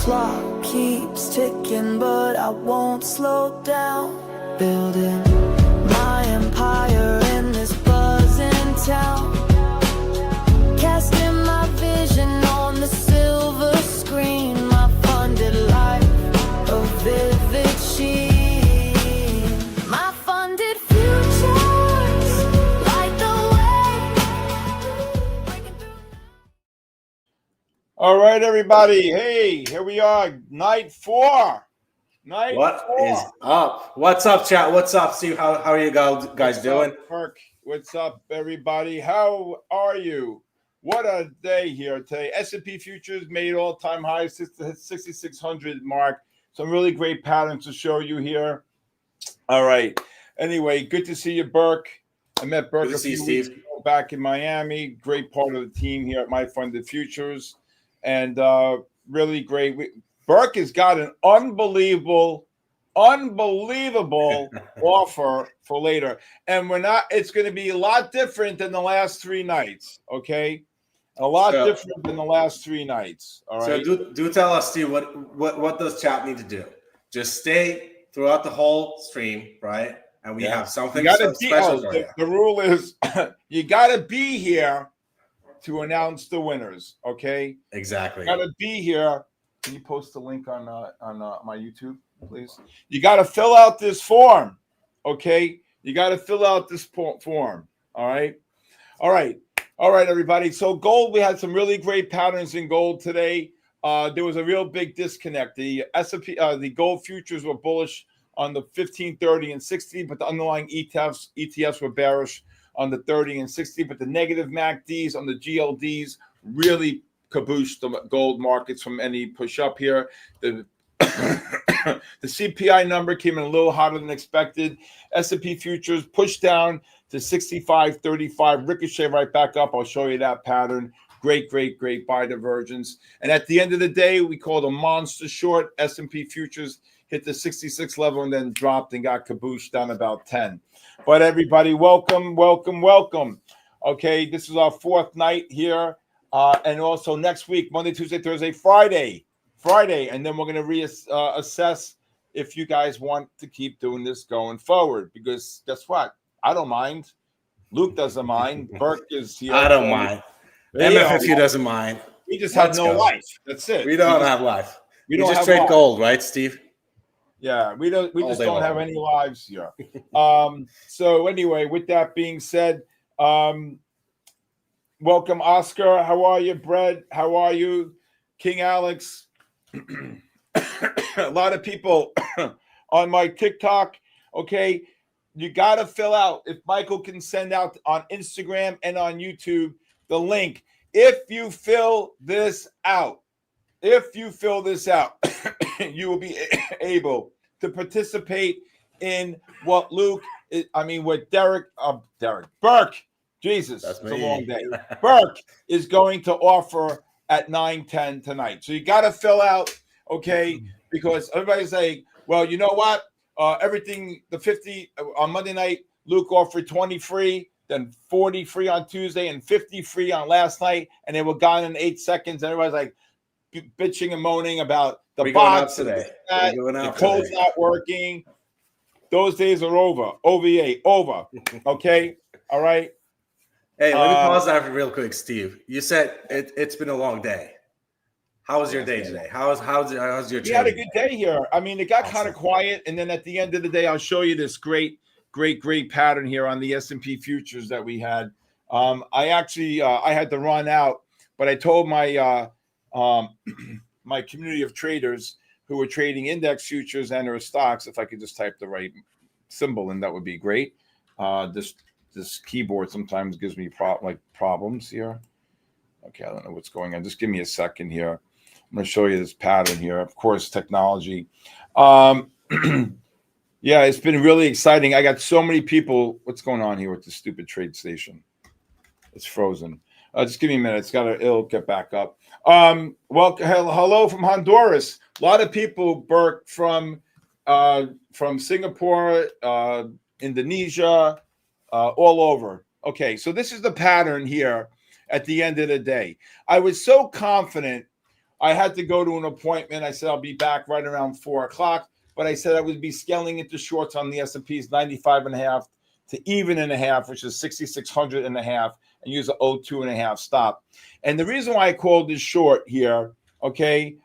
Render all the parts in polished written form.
clock keeps ticking, but I won't slow down. Building my empire in this buzzing town, casting my vision on the silver screen. My funded life, a vivid sheen. My funded futures light the way. All right, everybody. Hey, here we are, night 4. What is up? What's up, chat? What's up, Steve? How are you guys doing? Mark, what's up, everybody? How are you? What a day here today. S&P futures made all-time highs, 6,600 mark. Some really great patterns to show you here. All right. Anyway, good to see you, Burke. I met Burke a few weeks ago back in Miami. Great part of the team here at MyFundedFutures. And really great. Burke has got an unbelievable offer for later. And it's going to be a lot different than the last 3 nights, okay? A lot different than the last 3 nights, all right? So do tell us, Steve, what does chat need to do? Just stay throughout the whole stream, right? And we have something special for you. The rule is you got to be here to announce the winners, okay? Exactly. You got to be here. Can you post the link on my YouTube, please? You got to fill out this form, okay? You got to fill out this form, all right? All right, everybody. So gold, we had some really great patterns in gold today. There was a real big disconnect. The S&P, the gold futures were bullish on the 15, 30, and 60, but the underlying ETFs were bearish on the 30 and 60, but the negative MACDs on the GLDs really cabooshed the gold markets from any push up here. The CPI number came in a little hotter than expected. S&P futures pushed down to 65.35, ricochet right back up. I'll show you that pattern. Great buy divergence. And at the end of the day, we called a monster short. S&P futures hit the 66 level and then dropped and got cabooshed down about 10. But everybody, welcome. Okay, this is our 4th night here. And also next week, Monday, Tuesday, Thursday, Friday. And then we're going to reassess if you guys want to keep doing this going forward. Because guess what? I don't mind. Luke doesn't mind. Burke is here. I don't mind. MFFU doesn't mind. We just have no life. That's it. We don't have life. We don't just trade gold, right, Steve? Yeah, we just don't have any lives here. So anyway, with that being said, welcome, Oscar. How are you, Brett? How are you, King Alex? A lot of people on my TikTok. Okay, you got to fill out. If Michael can send out on Instagram and on YouTube the link. If you fill this out, you will be able to participate in what Burke. Jesus, it's a long day. Burke is going to offer at 9:10 tonight. So you got to fill out, okay? Because everybody's saying, well, you know what? Everything, the 50 on Monday night, Luke offered 20 free, then 40 free on Tuesday, and 50 free on last night, and they were gone in 8 seconds. And everybody's like bitching and moaning about the bots today. The code's not working. Those days are over. OVA, over. Okay? All right? Hey, let me pause that real quick, Steve. You said it's been a long day. How was your day today? How's your trading? We had a good day here. I mean, it got kind of quiet, and then at the end of the day, I'll show you this great pattern here on the S&P futures that we had. I actually I had to run out, but I told my my community of traders who were trading index futures and or stocks, if I could just type the right symbol in, that would be great. This keyboard sometimes gives me problems here. Okay, I don't know what's going on. Just give me a second here. I'm going to show you this pattern here. Of course, technology. Yeah, it's been really exciting. I got so many people. What's going on here with the stupid trade station? It's frozen. Just give me a minute. It'll get back up. Well, hello from Honduras. A lot of people, Burke, from Singapore, Indonesia, all over. Okay, so this is the pattern here at the end of the day. I was so confident I had to go to an appointment. I said I'll be back right around 4 o'clock, but I said I would be scaling into shorts on the S&P's 95.5 to even and a half, which is 6,600 and a half, and use a 02.5 stop. And the reason why I called this short here, okay,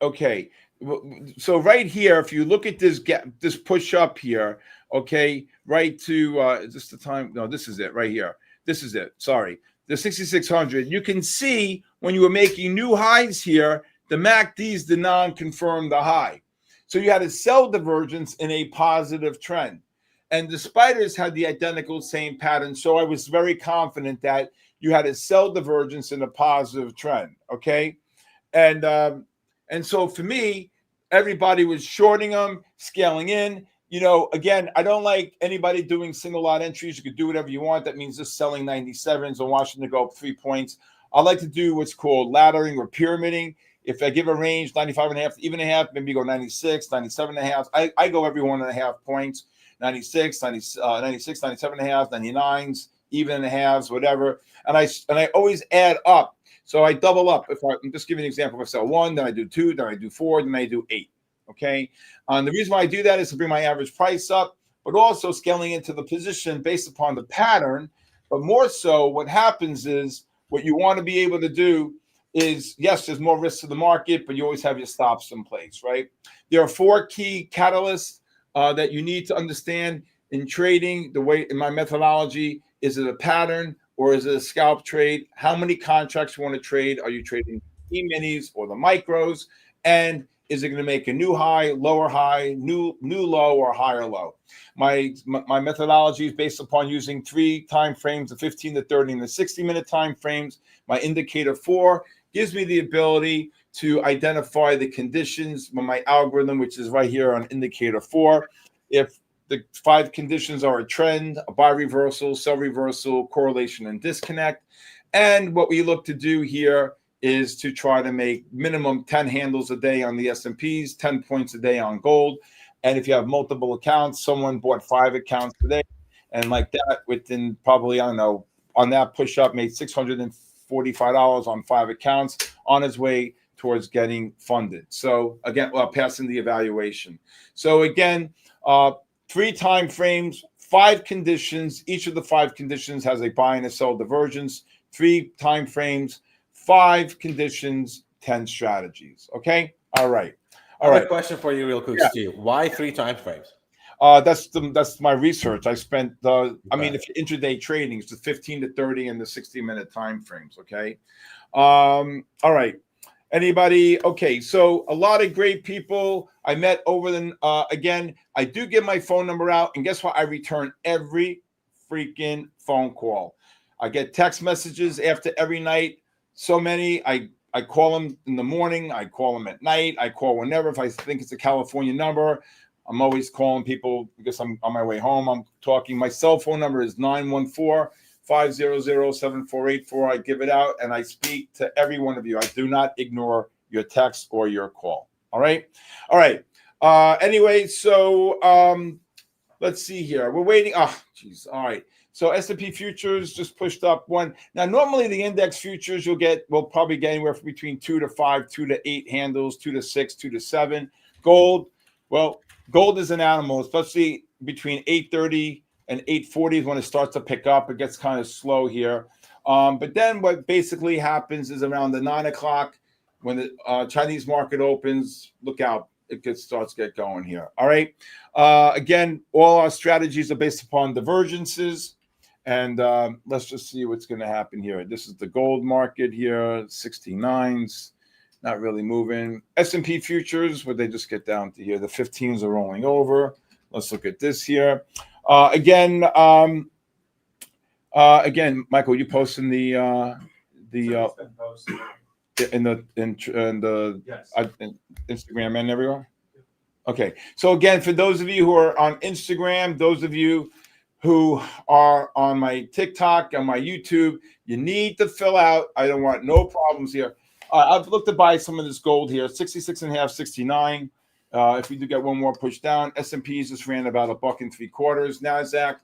okay. So right here, if you look at this gap, this push up here, okay, right to is this the time? No, this is it right here. This is it. Sorry, the 6,600. You can see when you were making new highs here, the MACDs did not confirm the high, so you had a sell divergence in a positive trend, and the spiders had the identical same pattern. So I was very confident that you had a sell divergence in a positive trend. Okay, and so for me, everybody was shorting them, scaling in. You know, again, I don't like anybody doing single lot entries. You could do whatever you want. That means just selling 97s and watching it go up 3 points. I like to do what's called laddering or pyramiding. If I give a range, 95.5 to even a half, maybe go 96, 97.5. I go every 1.5 points, 96, 96, 97.5, 99s, even and a halves, whatever. And I always add up. So I double up. If I'm just giving an example, if I sell 1, then I do 2, then I do 4, then I do 8. Okay. The reason why I do that is to bring my average price up, but also scaling into the position based upon the pattern. But more so, what happens is what you want to be able to do is, yes, there's more risk to the market, but you always have your stops in place, right? There are 4 key catalysts that you need to understand in trading. The way in my methodology, is it a pattern? Or is it a scalp trade? How many contracts you want to trade? Are you trading E-minis or the micros? And is it going to make a new high, lower high, new low, or higher low? My methodology is based upon using 3 time frames, the 15 to 30 and the 60-minute time frames. My indicator 4 gives me the ability to identify the conditions with my algorithm, which is right here on indicator 4. If the 5 conditions are a trend, a buy reversal, sell reversal, correlation, and disconnect. And what we look to do here is to try to make minimum 10 handles a day on the S&Ps, 10 points a day on gold. And if you have multiple accounts, someone bought 5 accounts today, and like that, within probably, I don't know, on that push up, made $645 on 5 accounts on his way towards getting funded. So again, passing the evaluation. So again, 3 time frames, 5 conditions. Each of the 5 conditions has a buy and a sell divergence. 3 time frames, 5 conditions, 10 strategies. Okay. All right. All right. Question for you, real quick, Steve. Why 3 time frames? That's my research. I spent I mean, if you're intraday trading, it's the 15 to 30 and the 60-minute time frames. Okay. All right. Anybody? Okay, so a lot of great people I met over the again, I do give my phone number out, and guess what? I return every freaking phone call. I get text messages after every night. So many. I call them in the morning, I call them at night, I call whenever. If I think it's a California number, I'm always calling people because I'm on my way home. I'm talking. My cell phone number is 914-500-7484. I give it out and I speak to every one of you. I do not ignore your text or your call. All right. All right. Anyway, so let's see here. We're waiting. Oh, geez. All right. So S&P futures just pushed up 1. Now, normally the index futures we'll probably get anywhere from between 2 to 5, 2 to 8 handles, 2 to 6, 2 to 7. Gold, well, gold is an animal, especially between 8:30 and 8:40 is when it starts to pick up. It gets kind of slow here. But then what basically happens is around the 9 o'clock when the Chinese market opens, look out, it starts to get going here. All right. Again, all our strategies are based upon divergences. And let's just see what's going to happen here. This is the gold market here, 69s, not really moving. S&P futures, where they just get down to here. The 15s are rolling over. Let's look at this here. Again, Michael, you posting the in Instagram and everywhere? Okay. So again, for those of you who are on Instagram, those of you who are on my TikTok, on my YouTube, you need to fill out. I don't want no problems here. I've looked to buy some of this gold here, 66.5, 69. If we do get one more push down, S&Ps just ran about $1.75. NASDAQ,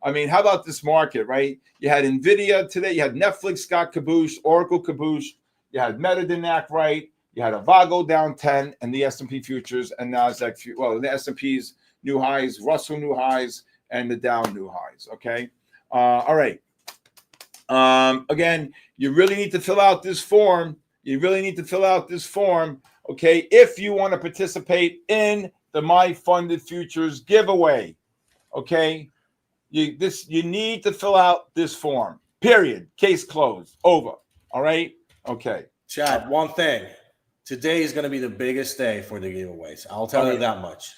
I mean, how about this market, right? You had Nvidia today. You had Netflix got cabooshed, Oracle cabooshed. You had Meta didn't act right. You had Avago down 10, and the S&P futures and Nasdaq. Well, the S&P's new highs, Russell new highs, and the Dow new highs. Okay. All right. Again, you really need to fill out this form. Okay, if you want to participate in the MyFundedFutures giveaway. Okay, you need to fill out this form. Period. Case closed. Over. All right. Okay. Chad, one thing. Today is going to be the biggest day for the giveaways. I'll tell you that much.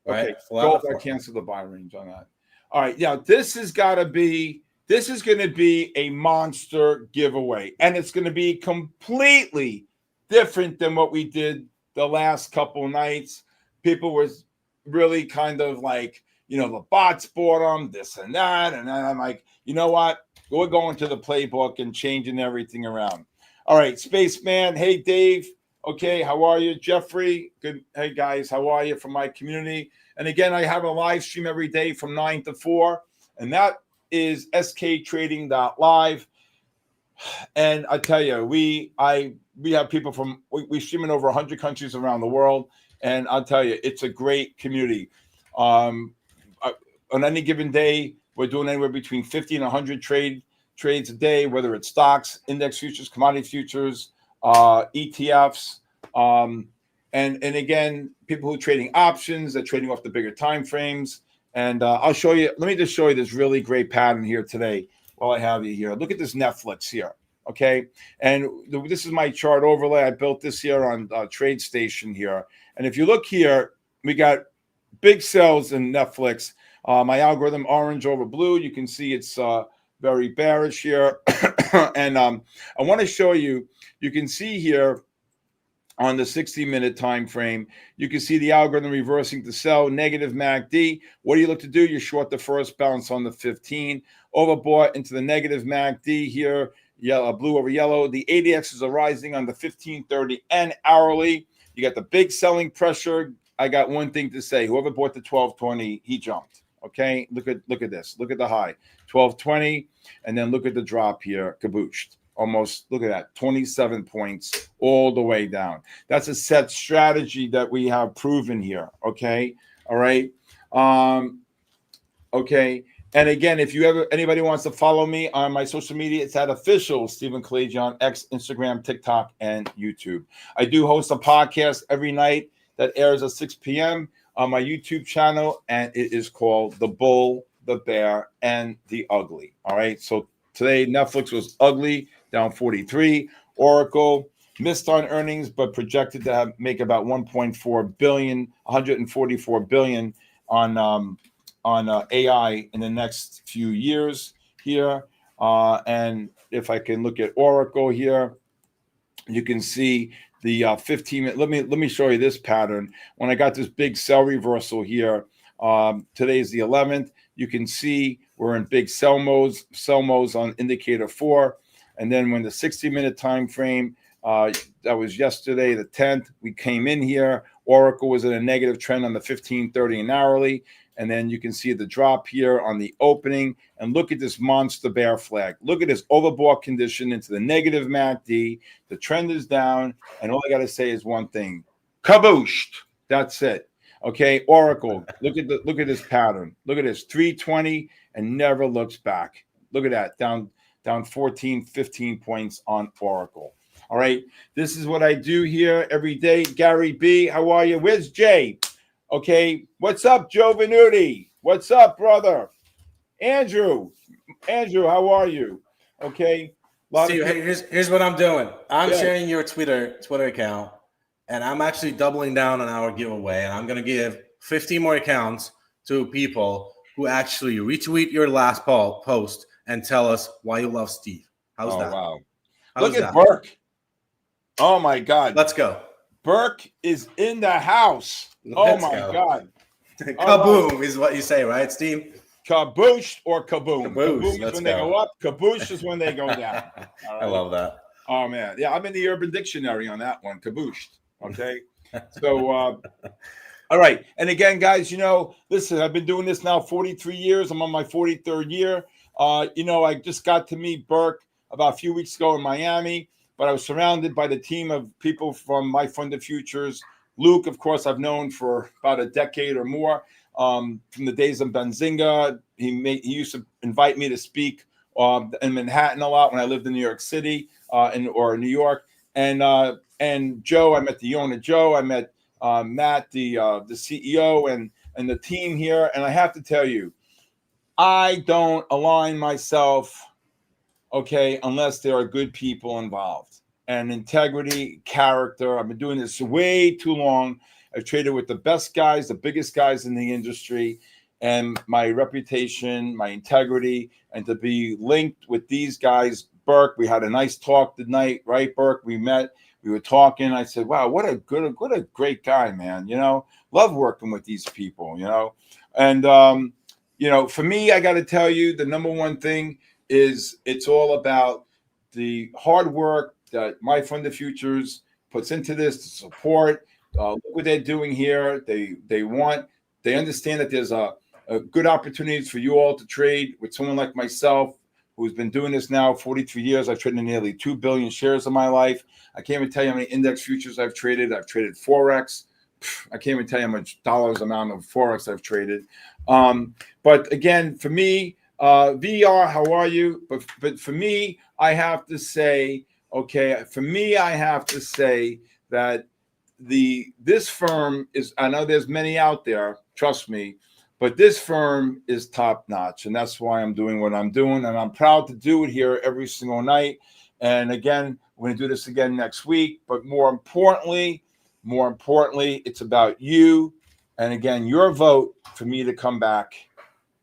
Right? Okay. Go cancel the buy range on that. All right. Yeah. This is going to be a monster giveaway, and it's going to be completely different than what we did the last couple nights. People were really kind of like, the bots bought them, this and that. And then I'm like, you know what? We're going to the playbook and changing everything around. All right, Spaceman. Hey, Dave. Okay, how are you? Jeffrey. Good. Hey, guys, how are you from my community? And again, I have a live stream every day from 9 to 4. And that is sktrading.live. And I tell you, we have people from, we stream in over 100 countries around the world. And I'll tell you, it's a great community. On any given day, we're doing anywhere between 50 and 100 trades a day, whether it's stocks, index futures, commodity futures, ETFs. And again, people who are trading options, they're trading off the bigger time frames. And I'll show you, let me just show you this really great pattern here today while I have you here. Look at this Netflix here. Okay. And this is my chart overlay. I built this here on TradeStation here. And if you look here, we got big sells in Netflix. My algorithm, orange over blue. You can see it's very bearish here. And I want to show you, you can see here on the 60-minute time frame, you can see the algorithm reversing to sell, negative MACD. What do you look to do? You short the first bounce on the 15, overbought into the negative MACD here, yellow, blue over yellow. The ADXs are rising on the 15-30 and hourly. You got the big selling pressure. I got one thing to say. Whoever bought the 1220, he jumped. Okay, look at this. Look at the high, 1220, and then look at the drop here, kabooshed. Almost, look at that, 27 points all the way down. That's a set strategy that we have proven here. Okay, all right. Okay, and again, if anybody wants to follow me on my social media, it's at official Stephen Kalayjian, X, Instagram, TikTok, and YouTube. I do host a podcast every night that airs at 6 p.m. on my YouTube channel, and it is called The Bull, the Bear, and the Ugly. All right, so today Netflix was ugly, down 43. Oracle missed on earnings, but projected to make about 1.4 billion, 144 billion on AI in the next few years here. And if I can look at Oracle here, you can see the 15-minute. Let me show you this pattern. When I got this big sell reversal here, today is the 11th. You can see we're in big sell modes on indicator 4. And then when the 60-minute time frame, that was yesterday, the 10th, we came in here. Oracle was in a negative trend on the 15-30 and hourly. And then you can see the drop here on the opening. And look at this monster bear flag. Look at this overbought condition into the negative MACD. The trend is down. And all I got to say is one thing. Kabooshed. That's it. Okay, Oracle, look at this pattern. Look at this, 320 and never looks back. Look at that, down 14, 15 points on Oracle. All right, this is what I do here every day. Gary B, how are you? Where's Jay? Okay, what's up, Joe Venuti? What's up, brother? Andrew, how are you? Okay. Steve, here's what I'm doing. I'm sharing your Twitter account, and I'm actually doubling down on our giveaway, and I'm going to give 50 more accounts to people who actually retweet your last post and tell us why you love Steve. How's that? Wow. Look at Burke. Oh, my God. Let's go. Burke is in the house. Oh, my God. Kaboom is what you say, right, Steve? Kaboosh or kaboom. Kaboom is when they go up. Kaboosh is when they go down. Right. I love that. Oh, man. Yeah, I'm in the Urban Dictionary on that one. Kabooshed. Okay. So, all All right. And again, guys, listen, I've been doing this now 43 years. I'm on my 43rd year. I just got to meet Burke about a few weeks ago in Miami, but I was surrounded by the team of people from MyFundedFutures. Luke, of course, I've known for about a decade or more. From the days of Benzinga, he used to invite me to speak in Manhattan a lot when I lived in New York City or New York. And Joe, I met the owner, Joe. I met Matt, the CEO, and the team here. And I have to tell you, I don't align myself, unless there are good people involved and integrity, character. I've been doing this way too long. I've traded with the best guys, the biggest guys in the industry, and my reputation, my integrity, and to be linked with these guys. Burke, we had a nice talk tonight, right, Burke? We met, we were talking. I said, wow, what a great guy, man. Love working with these people, And, for me, I got to tell you, the number one thing is it's all about the hard work that MyFundedFutures puts into this to support. Look what they're doing here. They understand that there's a good opportunities for you all to trade with someone like myself, who's been doing this now 43 years. I've traded nearly 2 billion shares in my life. I can't even tell you how many index futures I've traded. I've traded Forex. I can't even tell you how much dollars amount of Forex I've traded. But again, for me, VR, how are you? But for me, I have to say, that this firm is, I know there's many out there, trust me, but this firm is top notch. And that's why I'm doing what I'm doing. And I'm proud to do it here every single night. And again, we're going to do this again next week. But more importantly, it's about you. And again, your vote for me to come back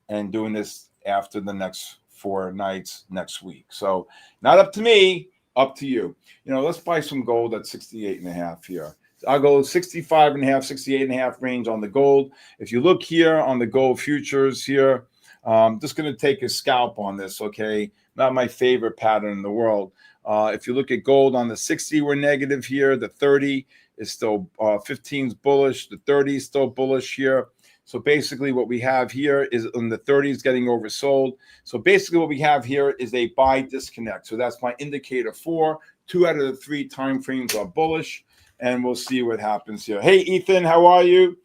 and doing this after the next 4 nights next week. So not up to me, up to you. Let's buy some gold at 68.5 here. I'll go 65.5, 68.5 range on the gold. If you look here on the gold futures here, I'm just going to take a scalp on this, okay? Not my favorite pattern in the world. If you look at gold on the 60, we're negative here. The 30 is still 15's bullish. The 30 is still bullish here. So basically what we have here is on the 30s getting oversold. So basically what we have here is a buy disconnect. So that's my indicator 4. 2 out of the 3 time frames are bullish. And we'll see what happens here. Hey, Ethan, how are you?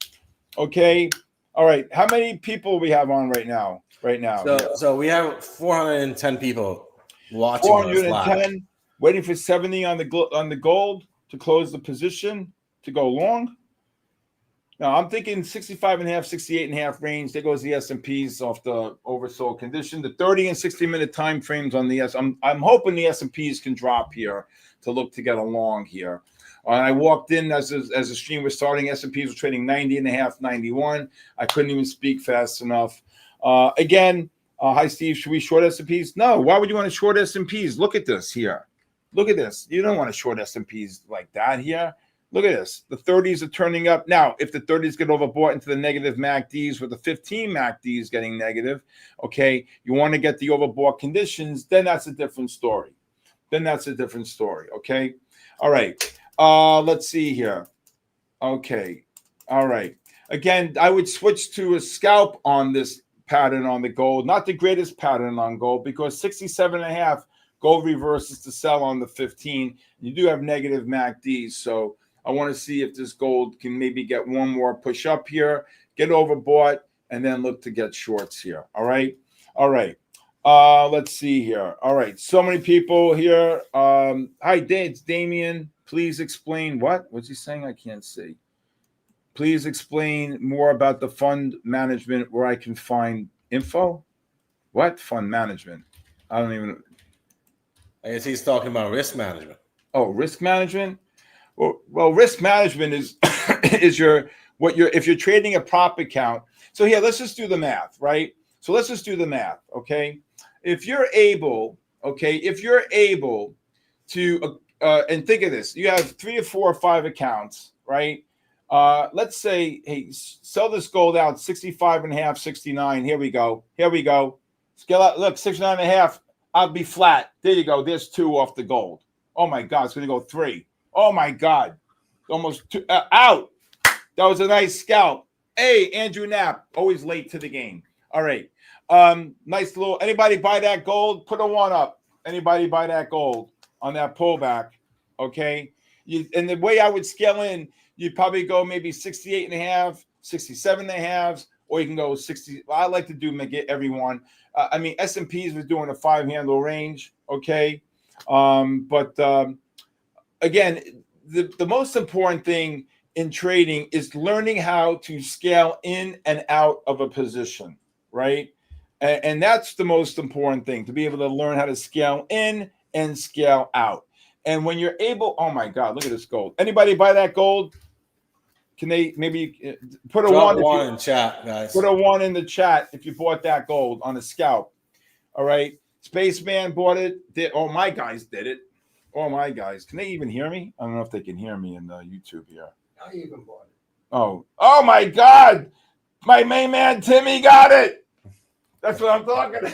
Okay. All right. How many people we have on right now? So we have 410 people watching. 410, waiting for 70 on the gold to close the position to go long. Now I'm thinking 65.5, 68.5 range. There goes the S&Ps off the oversold condition. The 30 and 60-minute time frames on the I'm hoping the S&Ps can drop here to look to get a long here. I walked in as the stream was starting. S&Ps were trading 90.5, 91. I couldn't even speak fast enough. Again, hi, Steve. Should we short S&Ps? No. Why would you want to short S&Ps? Look at this here. Look at this. You don't want to short S&Ps like that here. Look at this. The 30s are turning up. Now, if the 30s get overbought into the negative MACDs with the 15 MACDs getting negative, okay, you want to get the overbought conditions, then that's a different story. Okay? All right. Let's see here. Okay. All right. Again, I would switch to a scalp on this pattern on the gold. Not the greatest pattern on gold because 67.5 gold reverses to sell on the 15. You do have negative MACDs. So I want to see if this gold can maybe get one more push up here, get overbought, and then look to get shorts here. All right. All right. Let's see here. All right. So many people here. Hi, it's Damien. Please explain what? What's he saying? I can't see. Please explain more about the fund management where I can find info. What? Fund management? I don't even. I guess he's talking about risk management. Oh, risk management? Well, risk management is if you're trading a prop account. So here, let's just do the math, right? So let's just do the math, okay? If you're able to and think of this, you have 3 or 4 or 5 accounts, right? Let's say, hey, sell this gold out 65.5, 69. Here we go. Scale out. Look, 69.5. I'll be flat. There you go. There's 2 off the gold. Oh my God, it's gonna go 3. Oh my God, almost 2 out. That was a nice scalp. Hey, Andrew Knapp, always late to the game. All right. Nice little, anybody buy that gold? Put a 1 up. Anybody buy that gold on that pullback? Okay. And the way I would scale in, you'd probably go maybe 68.5, 67.5, or you can go 60. I like to get everyone. I mean, S&Ps was doing a 5-handle range. Okay. Again, the most important thing in trading is learning how to scale in and out of a position, right? And that's the most important thing, to be able to learn how to scale in and scale out. And when you're able, oh my God, look at this gold. Anybody buy that gold? Can they maybe put a Drop 1 in chat, guys? Put a 1 in the chat if you bought that gold on a scalp. All right. Spaceman bought it. Oh, my guys did it. Oh, my guys. Can they even hear me? I don't know if they can hear me in YouTube here. I even bought it. Oh my God. My main man, Timmy, got it. That's what I'm talking about.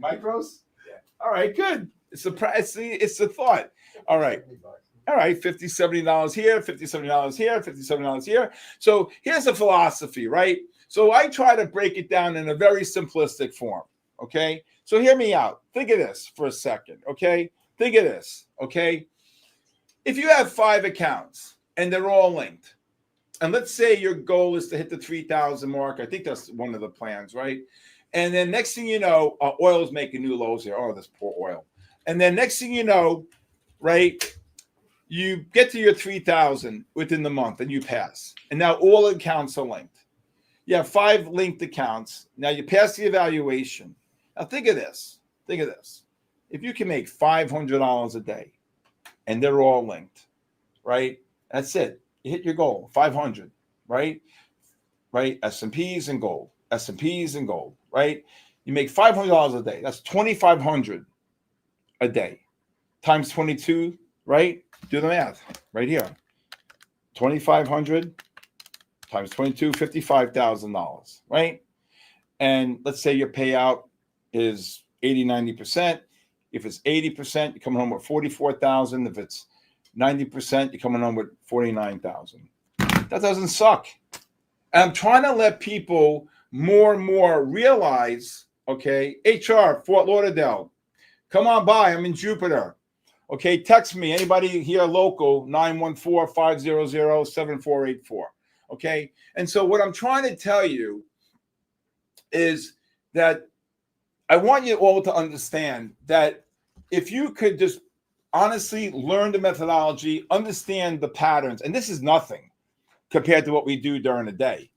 Micros? Yeah. All right, good. It's the thought. All right. All right, $50, $70 here, $50, $70 here, $50, $70 here. So here's the philosophy, right? So I try to break it down in a very simplistic form, okay? So hear me out. Think of this for a second, okay? Think of this, okay? If you have 5 accounts and they're all linked, and let's say your goal is to hit the 3,000 mark. I think that's one of the plans, right? And then next thing you know, oil is making new lows here. Oh, this poor oil. And then next thing you know, right, you get to your 3,000 within the month and you pass. And now all accounts are linked. You have 5 linked accounts. Now you pass the evaluation. Now think of this. Think of this. If you can make $500 a day and they're all linked, right? That's it. You hit your goal, 500, right? Right? S&Ps and gold, S&Ps and gold, right? You make $500 a day. That's $2,500 a day times 22, right? Do the math right here. 2,500 times 22, $55,000, right? And let's say your payout is 80, 90%. If it's 80%, you're coming home with 44,000. If it's 90%, you're coming home with 49,000. That doesn't suck. And I'm trying to let people more and more realize, okay, HR, Fort Lauderdale, come on by. I'm in Jupiter. Okay, text me. Anybody here local, 914-500-7484. Okay, and so what I'm trying to tell you is that I want you all to understand that if you could just honestly learn the methodology, understand the patterns, and this is nothing compared to what we do during the day.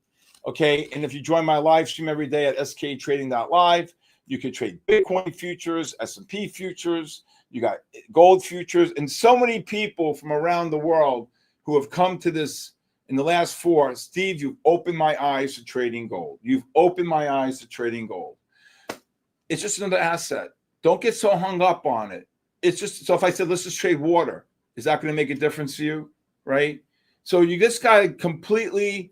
Okay, and if you join my live stream every day at sktrading.live, you can trade Bitcoin futures, S&P futures, you got gold futures, and so many people from around the world who have come to this in the last 4. Steve, you've opened my eyes to trading gold. You've opened my eyes to trading gold. It's just another asset. Don't get so hung up on it. It's just, so if I said, let's just trade water, is that going to make a difference to you? Right? So you just got to completely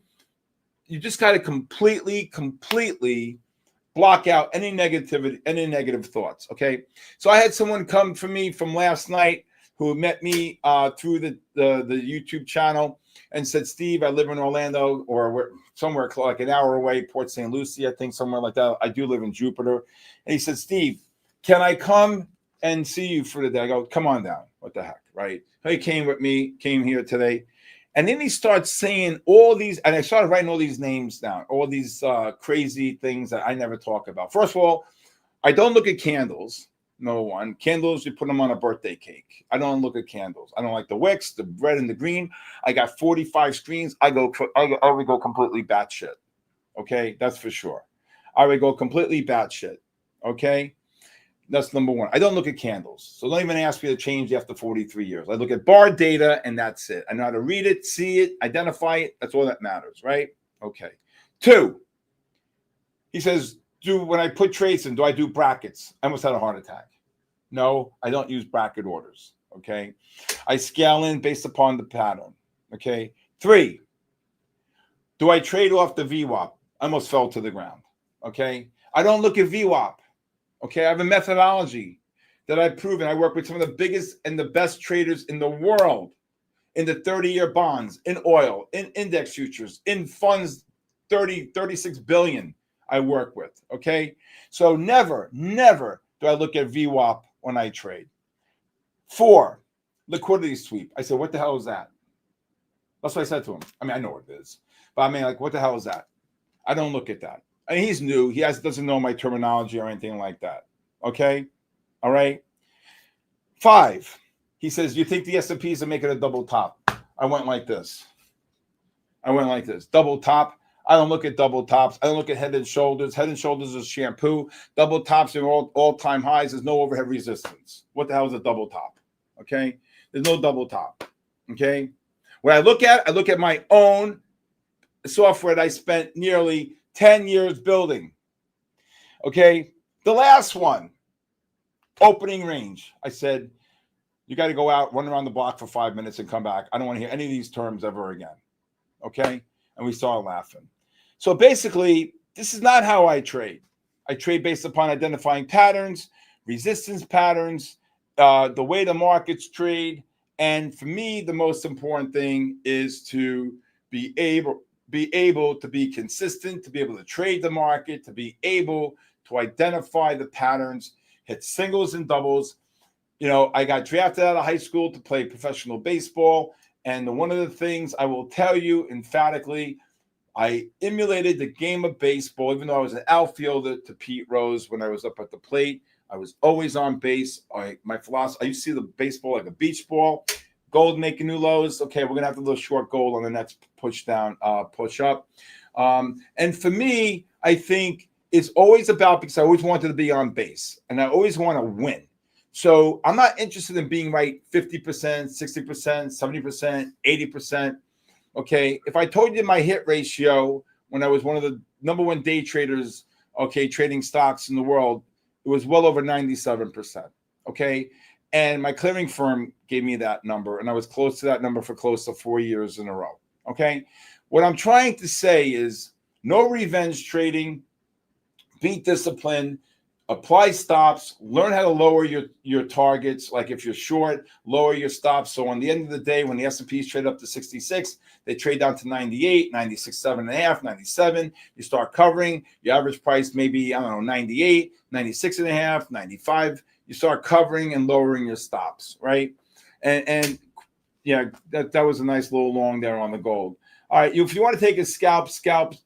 block out any negativity, any negative thoughts. Okay. So I had someone come for me from last night who met me through the YouTube channel and said, Steve, I live in Orlando, or somewhere like an hour away, Port St. Lucie, I think, somewhere like that. I do live in Jupiter. And he said, Steve, can I come and see you for the day? I go, come on down. What the heck, right? He came with me, came here today. And then he starts saying all these, and I started writing all these names down, all these crazy things that I never talk about. First of all, I don't look at candles. Number one, candles, you put them on a birthday cake. I don't look at candles. I don't like the wicks, the red and the green. I got 45 screens. I would go completely batshit. Okay, that's for sure. I would go completely batshit. Okay, that's number one. I don't look at candles. So don't even ask me to change after 43 years. I look at bar data and that's it. I know how to read it, see it, identify it. That's all that matters, right? Okay. 2, he says, when I put trades in, do I do brackets? I almost had a heart attack. No, I don't use bracket orders. Okay. I scale in based upon the pattern. Okay. 3, do I trade off the VWAP? I almost fell to the ground. Okay. I don't look at VWAP. Okay. I have a methodology that I've proven. I work with some of the biggest and the best traders in the world. in the 30-year bonds, in oil, in index futures, in funds, 36 billion I work with, okay? So never do I look at VWAP when I trade. 4, liquidity sweep. I said, what the hell is that? That's what I said to him. I mean, I know what it is, but I mean, like, what the hell is that? I don't look at that. I mean, he's new. He doesn't know my terminology or anything like that. Okay? All right? 5, he says, you think the S&Ps are making a double top? I went like this. Double top. I don't look at double tops. I don't look at head and shoulders. Head and shoulders is shampoo. Double tops are all-time highs. There's no overhead resistance. What the hell is a double top? Okay? There's no double top. Okay? What I look at my own software that I spent nearly 10 years building. Okay? The last one, opening range. I said, you got to go out, run around the block for 5 minutes and come back. I don't want to hear any of these terms ever again. Okay? And we started laughing. So basically, this is not how I trade. I trade based upon identifying patterns, resistance patterns, the way the markets trade. And for me, the most important thing is to be able to be consistent, to be able to trade the market, to be able to identify the patterns, hit singles and doubles. You know, I got drafted out of high school to play professional baseball. And one of the things I will tell you emphatically, I emulated the game of baseball, even though I was an outfielder to Pete Rose when I was up at the plate. I was always on base. My philosophy, I used to see the baseball like a beach ball. Gold making new lows. Okay, we're going to have a little short gold on the next push down, push up. And for me, I think it's always about, because I always wanted to be on base and I always want to win. So I'm not interested in being right 50%, 60%, 70%, 80%. Okay, if I told you my hit ratio when I was one of the #1 day traders, okay, trading stocks in the world, it was well over 97%. Okay, and my clearing firm gave me that number, and I was close to that number for close to 4 years in a row. Okay, what I'm trying to say is no revenge trading, be disciplined, apply stops, learn how to lower your targets. Like if you're short, lower your stops. So on the end of the day, when the S&Ps trade up to 66, they trade down to 98, 96.5, 97. You start covering. Your average price maybe, I don't know, 98, 96.5, 95. You start covering and lowering your stops, right? And yeah, that was a nice little long there on the gold. All right, if you want to take a scalp,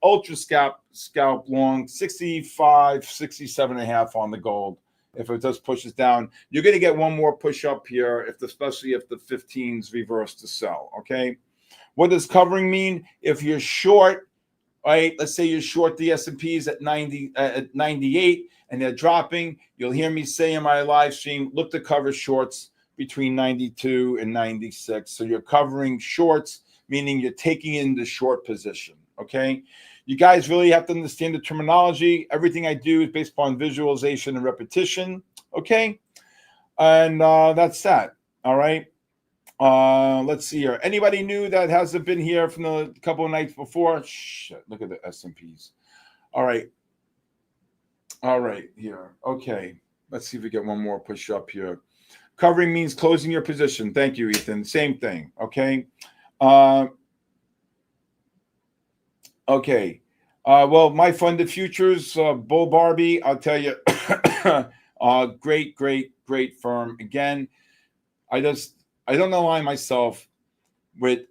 ultra scalp long, 65, 67.5 on the gold. If it does push us down, you're going to get one more push up here, especially if the 15s reverse to sell, okay? What does covering mean? If you're short, right, let's say you're short the S&Ps at 98 and they're dropping, you'll hear me say in my live stream, look to cover shorts between 92 and 96. So you're covering shorts, meaning you're taking in the short position, okay? You guys really have to understand the terminology. Everything I do is based upon visualization and repetition, okay? And that's that, all right? Let's see here. Anybody new that hasn't been here from the couple of nights before? Shit, look at the S&Ps. All right, here, okay. Let's see if we get one more push up here. Covering means closing your position. Thank you, Ethan. Same thing, okay? Okay. Well, MyFundedFutures, Bull Barbie, I'll tell you, great firm. Again, I don't align myself with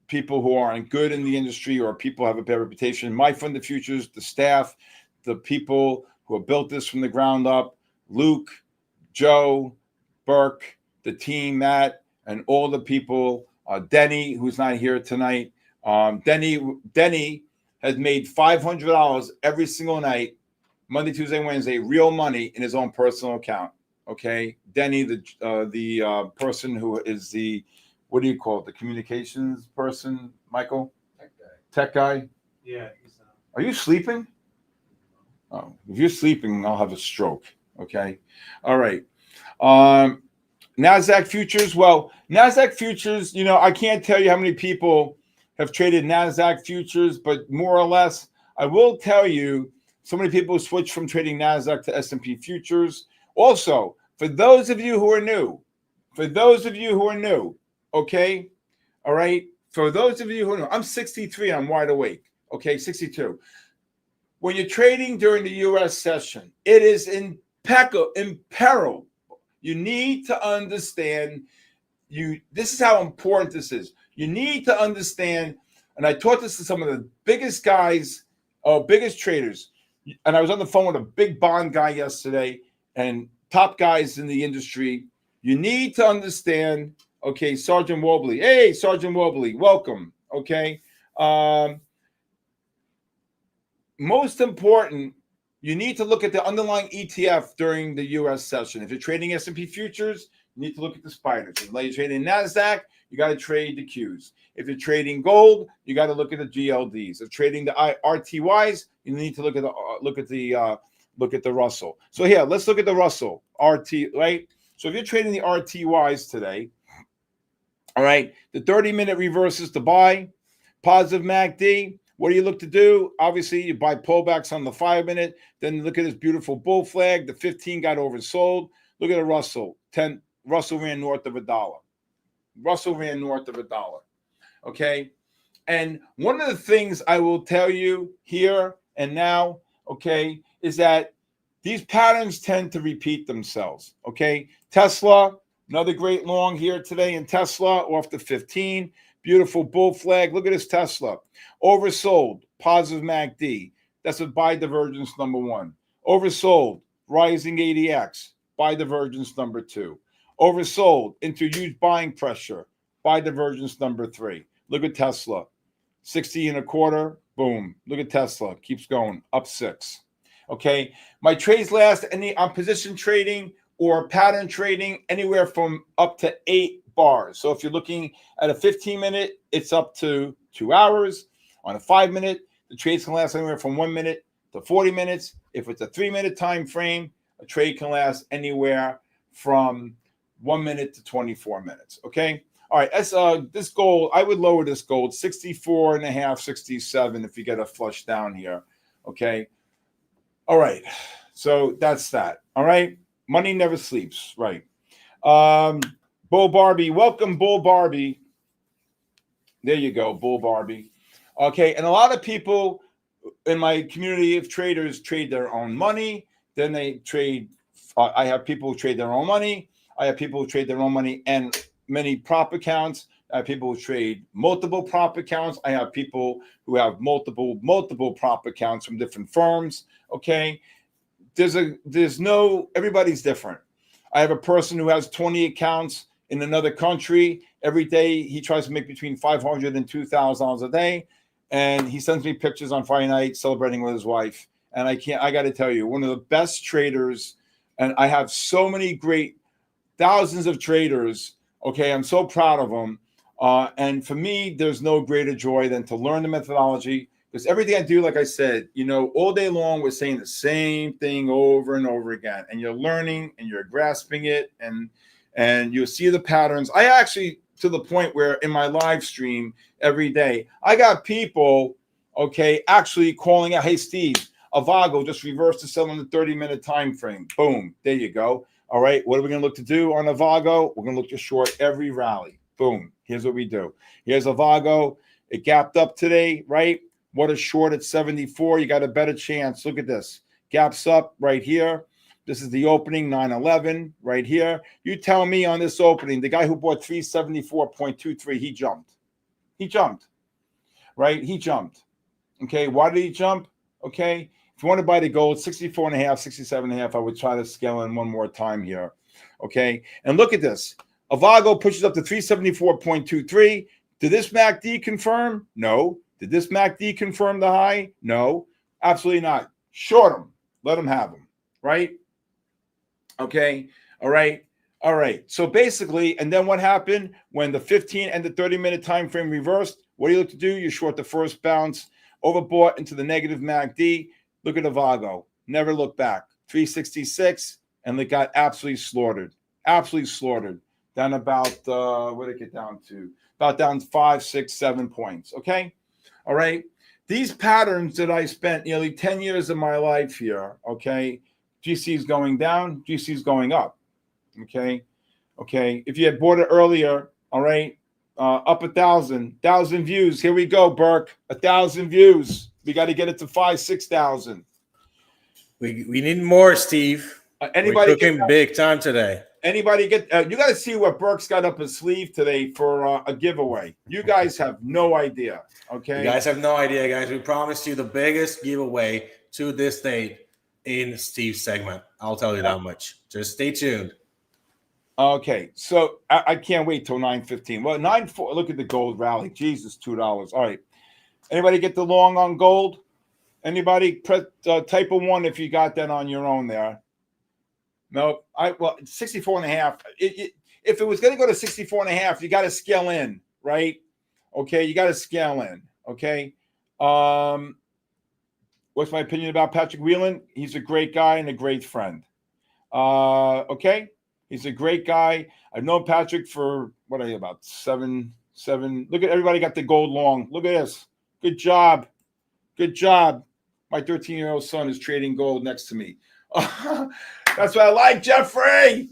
people who aren't good in the industry or people who have a bad reputation. MyFundedFutures, the staff, the people who have built this from the ground up, Luke, Joe, Burke, the team, Matt, and all the people, Denny, who's not here tonight. Denny has made $500 every single night, Monday, Tuesday, Wednesday, real money in his own personal account. Okay, Denny, the person who is the, what do you call it, the communications person, Michael? Tech guy. Yeah. Are you sleeping? Oh, if you're sleeping, I'll have a stroke. Okay, all right. NASDAQ futures. Well, NASDAQ futures, you know, I can't tell you how many people have traded NASDAQ futures, but more or less, I will tell you, so many people switch from trading NASDAQ to S&P futures. Also, for those of you who are new, Okay. All right. For those of you who know, I'm 63. I'm wide awake. Okay. 62. When you're trading during the U.S. session, it is in peril. You need to understand this is how important this is. You need to understand, and I taught this to some of the biggest guys, biggest traders. And I was on the phone with a big bond guy yesterday and top guys in the industry. You need to understand, okay, Sergeant Wobley. Hey, Sergeant Wobley, welcome. Okay. Most important, you need to look at the underlying ETF during the U.S. session. If you're trading S&P futures, you need to look at the spiders. If you're trading NASDAQ, you got to trade the Qs. If you're trading gold, you got to look at the GLDs. If trading the RTYs, you need to look at the Russell. So here, let's look at the Russell RT. Right. So if you're trading the RTYs today, all right, the 30-minute reverses to buy, positive MACD. What do you look to do? Obviously, you buy pullbacks on the 5-minute. Then look at this beautiful bull flag. The 15 got oversold. Look at the Russell. Russell ran north of $1. Russell ran north of $1. Okay. And one of the things I will tell you here and now, okay, is that these patterns tend to repeat themselves. Okay. Tesla, another great long here today in Tesla off the 15. Beautiful bull flag. Look at this Tesla. Oversold, positive MACD. That's a buy divergence number 1. Oversold, rising ADX, buy divergence number 2. Oversold into huge buying pressure, buy divergence number 3. Look at Tesla, 60 and a quarter, boom. Look at Tesla, keeps going, up 6. Okay, my trades last on position trading or pattern trading anywhere from up to 8 bars. So if you're looking at a 15-minute, it's up to 2 hours. On a 5-minute, the trades can last anywhere from 1 minute to 40 minutes. If it's a 3-minute time frame, a trade can last anywhere from 1 minute to 24 minutes. Okay. All right. As this gold, I would lower this gold 64.5, 67 if you get a flush down here. Okay. All right. So that's that. All right. Money never sleeps. Right. Bull Barbie, welcome, Bull Barbie. There you go, Bull Barbie. Okay, and a lot of people in my community of traders trade their own money. Then they trade. I have people who trade their own money. I have people who trade their own money and many prop accounts. I have people who trade multiple prop accounts. I have people who have multiple prop accounts from different firms. Okay, everybody's different. I have a person who has 20 accounts in another country. Every day he tries to make between $500 and $2,000 a day. And he sends me pictures on Friday night celebrating with his wife. And I got to tell you, one of the best traders, and I have so many great thousands of traders. Okay. I'm so proud of them. And for me, there's no greater joy than to learn the methodology, because everything I do, like I said, all day long, we're saying the same thing over and over again, and you're learning and you're grasping it, and you'll see the patterns. I actually, to the point where in my live stream every day, I got people, okay, actually calling out, hey, Steve, Avago just reversed to sell on the 30-minute time frame. Boom, there you go. All right, what are we going to look to do on Avago? We're going to look to short every rally. Boom, here's what we do. Here's Avago. It gapped up today, right? What a short at 74. You got a better chance. Look at this. Gaps up right here. This is the opening, 911 right here. You tell me on this opening, the guy who bought 374.23, he jumped. He jumped, right? He jumped. Okay, why did he jump? Okay, if you want to buy the gold, 64.5, 67.5, I would try to scale in one more time here. Okay, and look at this. Avago pushes up to 374.23. Did this MACD confirm? No. Did this MACD confirm the high? No, absolutely not. Short them. Let them have them, right? Okay. All right. All right. So basically, and then what happened when the 15 and the 30-minute time frame reversed? What do you look to do? You short the first bounce, overbought into the negative MACD. Look at Avago. Never look back. 366, and they got absolutely slaughtered. Absolutely slaughtered. Down about, what did it get down to? About down 5, 6, 7 points. Okay. All right. These patterns that I spent nearly 10 years of my life here, okay, GC is going down, GC is going up, okay? Okay, if you had bought it earlier, all right, Up 1,000 views. Here we go, Burke. 1,000 views. We got to get it to 6,000. We need more, Steve. Anybody We're cooking big time today. Anybody get? You got to see what Burke's got up his sleeve today for a giveaway. You guys have no idea. Okay. You guys have no idea, guys. We promised you the biggest giveaway to this date in Steve's segment. I'll tell you that much. Just stay tuned. Okay, so I can't wait till 9:15. Well, 9:4. Look at the gold rally. Jesus, $2. All right. Anybody get the long on gold? Anybody? Press type of 1 if you got that on your own there. No, 64.5. If it was going to go to 64.5, you got to scale in, right? Okay, you got to scale in. Okay. What's my opinion about Patrick Whelan? He's a great guy and a great friend. Okay. He's a great guy. I've known Patrick for about seven. Look at everybody got the gold long. Look at this. Good job. Good job. My 13-year-old son is trading gold next to me. That's what I like, Jeffrey.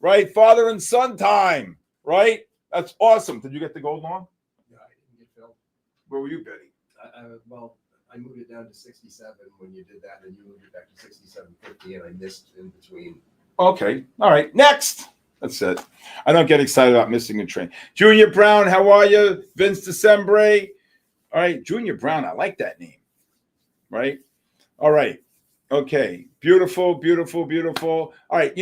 Right? Father and son time. Right? That's awesome. Did you get the gold long? No, I didn't get filled. Where were you bidding? I moved it down to 67 when you did that, and you moved it back to 67.50, and I missed in between. Okay. All right. Next. That's it. I don't get excited about missing a train. Junior Brown, how are you? Vince Decembre. All right. Junior Brown. I like that name. Right? All right. Okay. Beautiful, beautiful, beautiful. All right.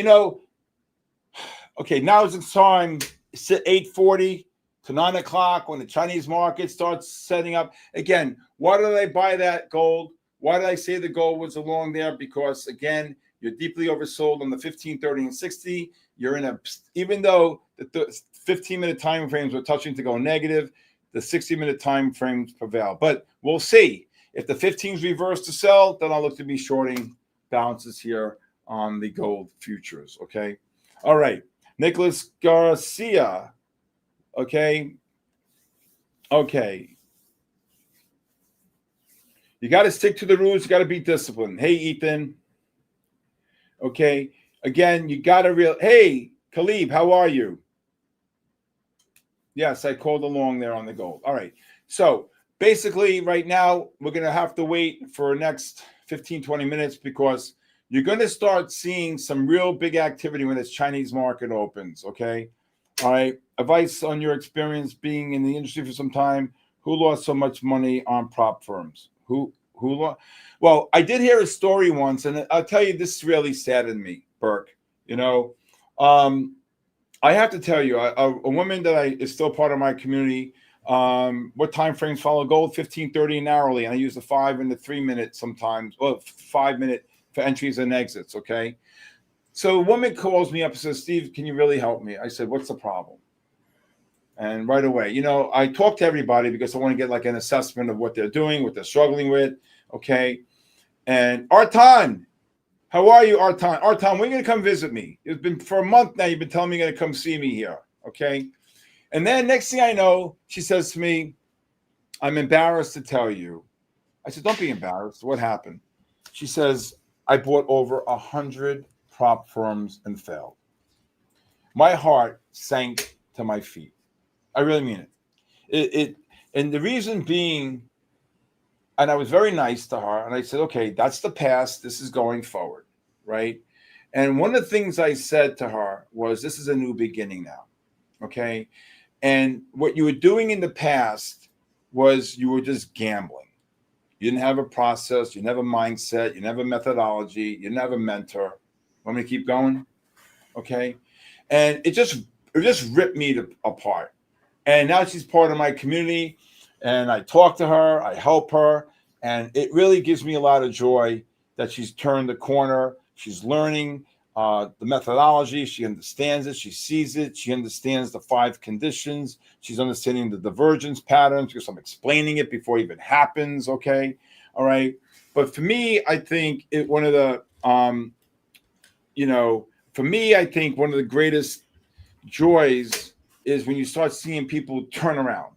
Okay. Now is the time. It's at 8:40 to 9 o'clock when the Chinese market starts setting up. Again, why did I buy that gold? Why did I say the gold was along there? Because, again, you're deeply oversold on the 15, 30, and 60. You're in even though the 15-minute time frames were touching to go negative, the 60-minute time frames prevail. But we'll see. If the 15s reverse to sell, then I'll look to be shorting balances here on the gold futures. Okay. All right. Nicholas Garcia. Okay. Okay. You got to stick to the rules. You got to be disciplined. Hey, Ethan. Okay. Again, you got to hey, Khalib, how are you? Yes, I called along there on the gold. All right. So basically right now, we're going to have to wait for the next 15, 20 minutes because you're going to start seeing some real big activity when this Chinese market opens. Okay. All right. Advice on your experience being in the industry for some time. Who lost so much money on prop firms? Who lost? Well, I did hear a story once, and I'll tell you, this really saddened me, Burke. I have to tell you, a woman that is still part of my community. What time frames follow gold? 15, 30, and hourly. And I use the 5 and the 3 minute sometimes. Well, 5 minute for entries and exits. Okay. So a woman calls me up and says, Steve, can you really help me? I said, what's the problem? And right away, I talk to everybody because I want to get like an assessment of what they're doing, what they're struggling with. Okay. And Artan, how are you, Artan? Artan, when are you going to come visit me? It's been for a month now. You've been telling me you're going to come see me here. Okay. And then next thing I know, she says to me, I'm embarrassed to tell you. I said, don't be embarrassed. What happened? She says, I bought over 100 prop firms and failed. My heart sank to my feet. I really mean it. And the reason being, and I was very nice to her, and I said, okay, that's the past. This is going forward, right? And one of the things I said to her was, this is a new beginning now, okay? And what you were doing in the past was you were just gambling. You didn't have a process. You didn't have a mindset. You didn't have a methodology. You didn't have a mentor. Want me to keep going? Okay. And it just ripped me apart. And now she's part of my community. And I talk to her. I help her. And it really gives me a lot of joy that she's turned the corner. She's learning the methodology. She understands it. She sees it. She understands the 5 conditions. She's understanding the divergence patterns because I'm explaining it before it even happens. Okay. All right. But for me, I think one of the greatest joys is when you start seeing people turn around.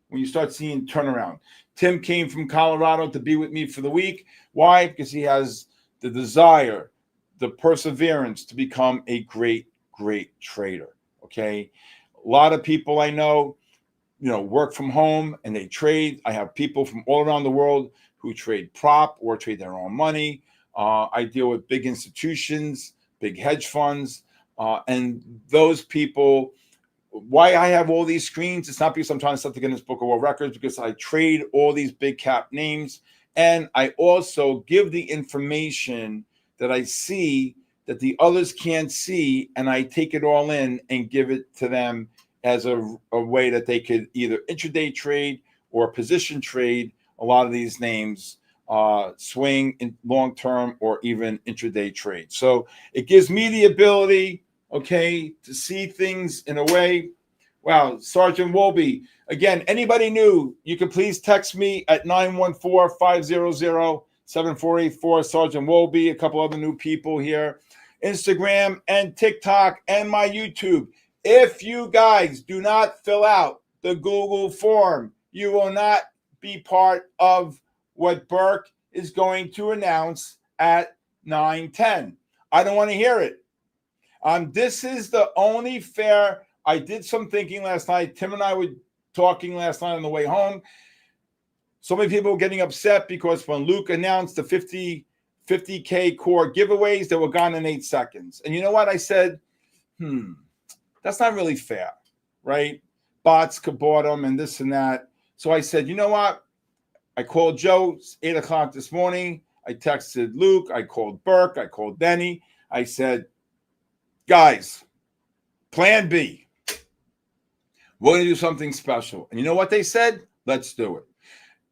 When you start seeing turnaround. Tim came from Colorado to be with me for the week. Why? Because he has the desire, the perseverance to become a great, great trader. Okay. A lot of people I know, work from home and they trade. I have people from all around the world who trade prop or trade their own money. I deal with big institutions, big hedge funds, and those people. Why I have all these screens, it's not because I'm trying to set the Guinness Book of World Records, because I trade all these big cap names, and I also give the information that I see that the others can't see, and I take it all in and give it to them as a way that they could either intraday trade or position trade a lot of these names, swing in long term or even intraday trade. So it gives me the ability, okay, to see things in a way. Wow, Sergeant Wolby. Again, anybody new, you can please text me at 914-500-7484. Sergeant Wolby, a couple other new people here. Instagram and TikTok and my YouTube. If you guys do not fill out the Google form, you will not be part of what Burke is going to announce at 9:10. I don't want to hear it. This is the only fair. I did some thinking last night. Tim and I were talking last night on the way home. So many people were getting upset because when Luke announced the 50K core giveaways, they were gone in 8 seconds. And you know what? I said, that's not really fair, right? Bots could bought them and this and that. So I said, you know what? I called Joe 8 o'clock this morning. I texted Luke. I called Burke. I called Denny. I said, guys, plan B. We're going to do something special. And you know what they said? Let's do it.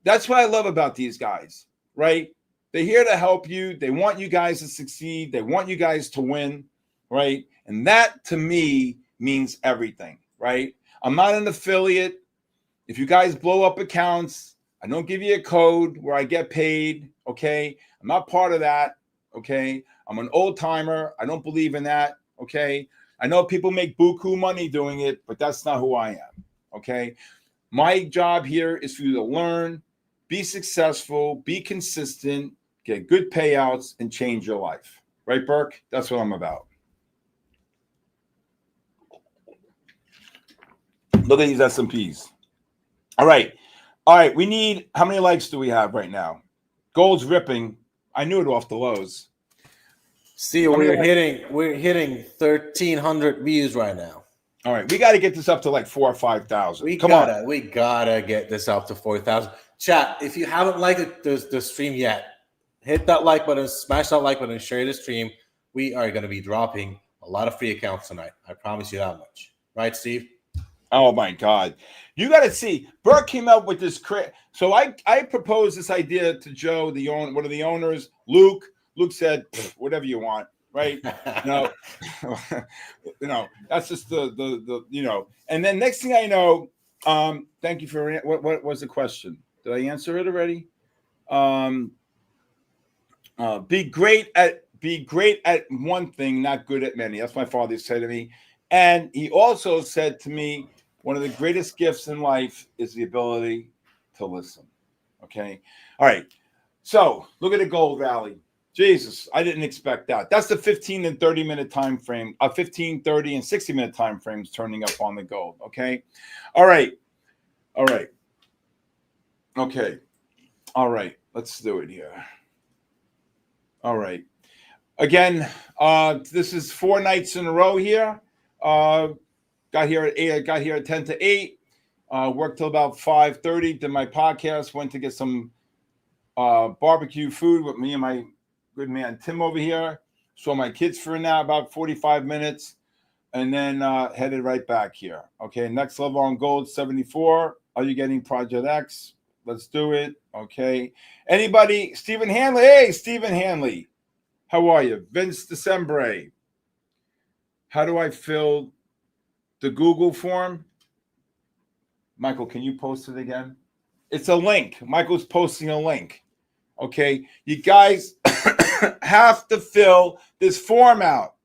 That's what I love about these guys, right? They're here to help you. They want you guys to succeed. They want you guys to win, right? And that, to me, means everything, right? I'm not an affiliate. If you guys blow up accounts, I don't give you a code where I get paid, okay? I'm not part of that, okay? I'm an old-timer. I don't believe in that, okay? I know people make buku money doing it, but that's not who I am, okay? My job here is for you to learn, be successful, be consistent, get good payouts, and change your life. Right, Burke? That's what I'm about. Look at these S&Ps. All right. We need, how many likes do we have right now? Gold's ripping. I knew it off the lows. See, we're hitting 1,300 views right now. All right, we got to get this up to like 4,000 or 5,000. We gotta get this up to 4,000. Chat, if you haven't liked the stream yet, hit that like button, smash that like button, share the stream. We are going to be dropping a lot of free accounts tonight. I promise you that much. Right, Steve? Oh my God, you got to see. Burke came up with this. So I proposed this idea to Joe, one of the owners. Luke said, whatever you want, right? That's just the. And then next thing I know, thank you for what was the question? Did I answer it already? Be great at one thing, not good at many. That's what my father said to me. And he also said to me, one of the greatest gifts in life is the ability to listen. Okay. All right. So look at the gold rally. Jesus, I didn't expect that. That's the 15 and 30 minute time frame, 15, 30, and 60 minute time frames turning up on the gold. Okay. All right. Okay. All right. Let's do it here. All right. Again, this is 4 nights in a row here. Got here at 8. I got here at 10 to 8. Worked till about 5:30. Did my podcast. Went to get some barbecue food with me and my good man Tim over here. Saw my kids for now about 45 minutes, and then headed right back here. Okay, next level on gold 74. Are you getting Project X? Let's do it. Okay. Anybody? Stephen Hanley. Hey, Stephen Hanley. How are you? Vince Decembre. How do I fill the Google form? Michael, can you post it again? It's a link. Michael's posting a link. Okay. You guys have to fill this form out.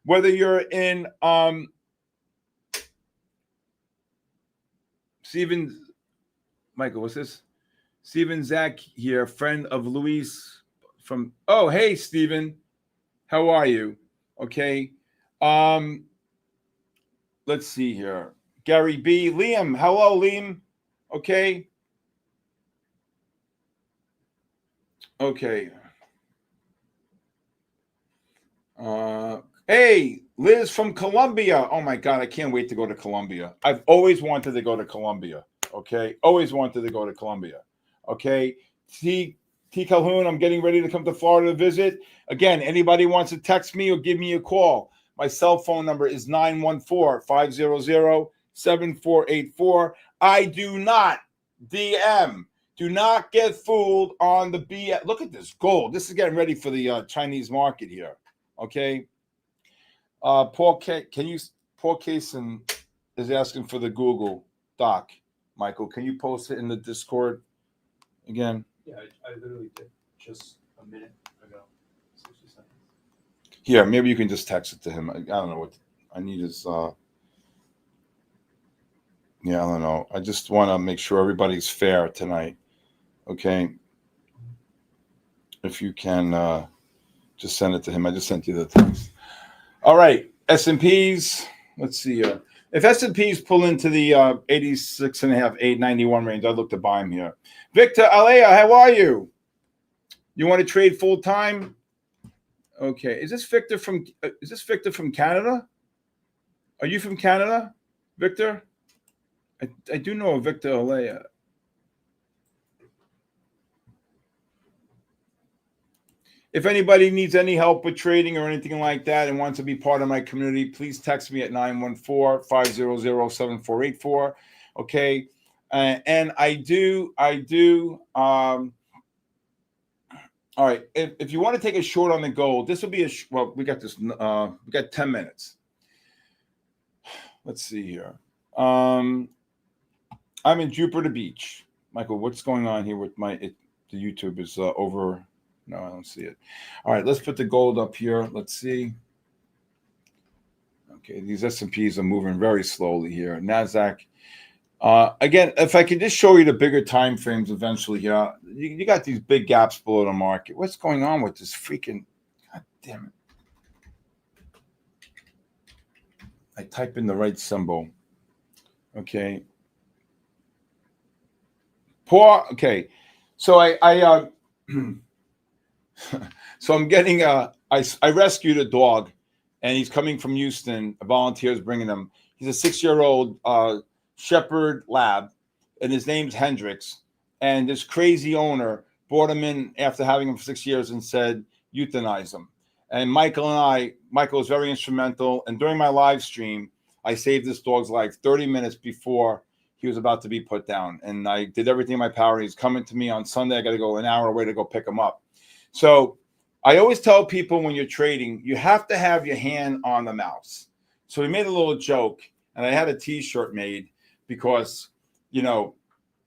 Whether you're in Stephen, Michael, what's this? Stephen Zach here, friend of Luis from, oh, hey, Stephen. How are you? Okay. let's see here. Gary B. Liam. Hello, Liam. Okay. Okay. Hey, Liz from Colombia. Oh my God, I can't wait to go to Colombia. I've always wanted to go to Colombia. Okay, always wanted to go to Colombia. Okay, T Calhoun, I'm getting ready to come to Florida to visit. Again, anybody wants to text me or give me a call. My cell phone number is 914-500-7484. I do not DM. Do not get fooled on the BS. Look at this gold. This is getting ready for the Chinese market here. Okay. Paul Kaysen is asking for the Google Doc. Michael, can you post it in the Discord again? Yeah, I literally did just a minute ago. 60 seconds. Here, maybe you can just text it to him. I don't know what I need is yeah, I don't know. I just want to make sure everybody's fair tonight. Okay. If you can just send it to him. I just sent you the text. All right. S&Ps. Let's see here. If S&Ps pull into the 86.5, 891 range, I'd look to buy them here. Victor Alea, how are you? You want to trade full time? Okay. Is this Victor from Canada? Are you from Canada, Victor? I do know a Victor Alea. If anybody needs any help with trading or anything like that and wants to be part of my community, please text me at 914-500-7484. Okay. And I do. All right. If you want to take a short on the gold, this will be well, we got this. We got 10 minutes. Let's see here. I'm in Jupiter Beach. Michael, what's going on here with the YouTube is over. No, I don't see it. All right, let's put the gold up here. Let's see. Okay, these S&Ps are moving very slowly here. NASDAQ. Again, if I could just show you the bigger time frames eventually here. You got these big gaps below the market. What's going on with this freaking... God damn it. I type in the right symbol. Okay. Okay. So I so I'm getting I rescued a dog, and he's coming from Houston. A volunteer is bringing him. He's a 6-year-old shepherd lab, and his name's Hendrix. And this crazy owner brought him in after having him for 6 years and said, euthanize him. And Michael was very instrumental. And during my live stream, I saved this dog's life 30 minutes before he was about to be put down. And I did everything in my power. He's coming to me on Sunday. I got to go an hour away to go pick him up. So I always tell people when you're trading, you have to have your hand on the mouse. So we made a little joke, and I had a T-shirt made because,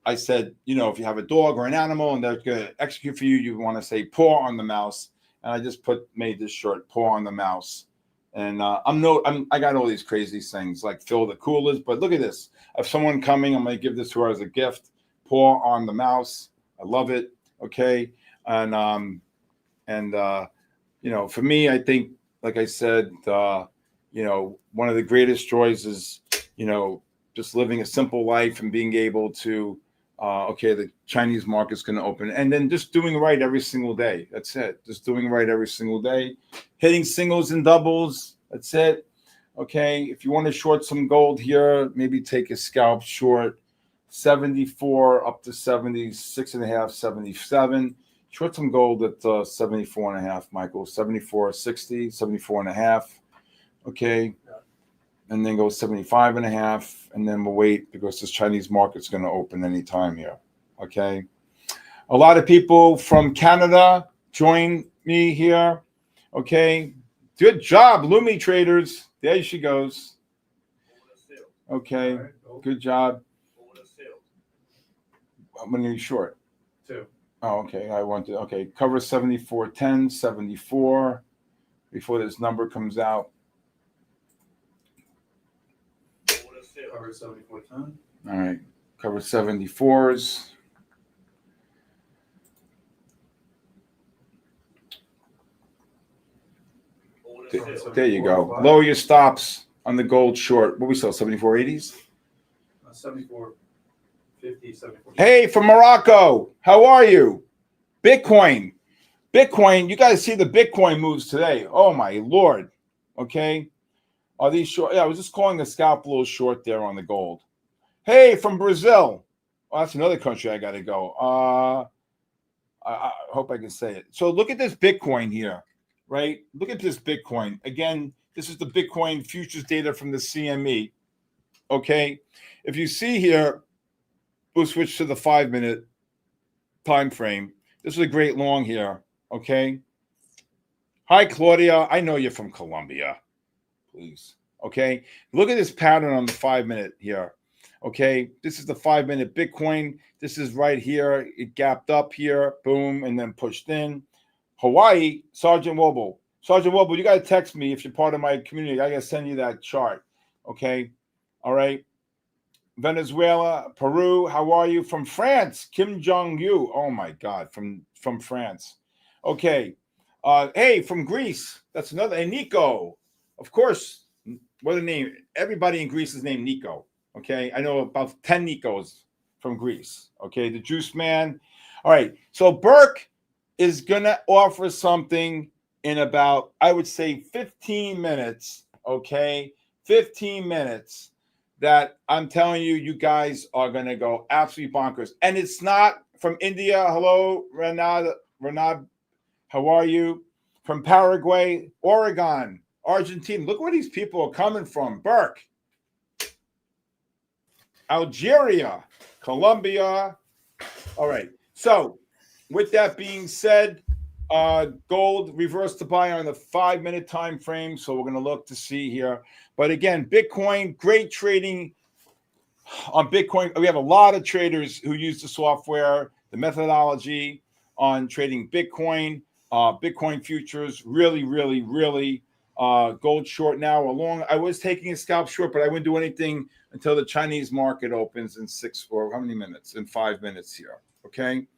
I said, if you have a dog or an animal and they're going to execute for you, you want to say paw on the mouse. And I just made this shirt, paw on the mouse. And I got all these crazy things like fill the coolers. But look at this. If someone coming, I'm going to give this to her as a gift. Paw on the mouse. I love it. Okay. And for me, I think, like I said, one of the greatest joys is, just living a simple life and being able to, the Chinese market's going to open, and then just doing right every single day. That's it. Just doing right every single day, hitting singles and doubles. That's it. Okay. If you want to short some gold here, maybe take a scalp short 74 up to 76.5, 77. Short some gold at 74.5, Michael. 74.60, 74.5. Okay. And then go 75.5. And then we'll wait because this Chinese market's going to open anytime here. Okay. A lot of people from Canada join me here. Okay. Good job, Lumi traders. There she goes. Okay. Good job. How many are you short? 2. Oh, okay. Cover 74.10, 74 before this number comes out. Cover 74.10. All right. Cover 74s. There you go. Lower your stops. on the gold short. What we sell, 74.80s? 74.50, 74. Hey, from Morocco. How are you? Bitcoin. You guys see the Bitcoin moves today. Oh, my Lord. Okay. Are these short? Yeah, I was just calling the scalp a little short there on the gold. Hey, from Brazil. Oh, that's another country I got to go. I hope I can say it. So look at this Bitcoin here, right? Look at this Bitcoin. Again, this is the Bitcoin futures data from the CME. Okay. If you see here, we'll switch to the 5-minute time frame. This is a great long here. Okay. Hi, Claudia. I know you're from Colombia. Please. Okay. Look at this pattern on the 5-minute here. Okay. This is the 5-minute Bitcoin. This is right here. It gapped up here. Boom. And then pushed in. Hawaii, Sergeant Wobble. Sergeant Wobble, you got to text me if you're part of my community. I got to send you that chart. Okay. All right. Venezuela, Peru. How are you? From France, Kim Jong-yu. Oh, my God. From France. Okay. Hey, from Greece. That's another. And Nico. Of course. What a name. Everybody in Greece is named Nico. Okay. I know about 10 Nikos from Greece. Okay. The Juice Man. All right. So Burke is going to offer something in about, I would say, 15 minutes. Okay. 15 minutes that I'm telling you, you guys are going to go absolutely bonkers. And it's not from India. Hello, Renad. How are you? From Paraguay, Oregon, Argentina. Look where these people are coming from. Burke. Algeria, Colombia. All right. So with that being said, gold reversed to buy on the 5-minute time frame. So we're going to look to see here. But again, Bitcoin, great trading on Bitcoin. We have a lot of traders who use the software, the methodology on trading Bitcoin, Bitcoin futures. Really, really, really gold short now or long. I was taking a scalp short, but I wouldn't do anything until the Chinese market opens in 6 or how many minutes? In 5 minutes here. Okay.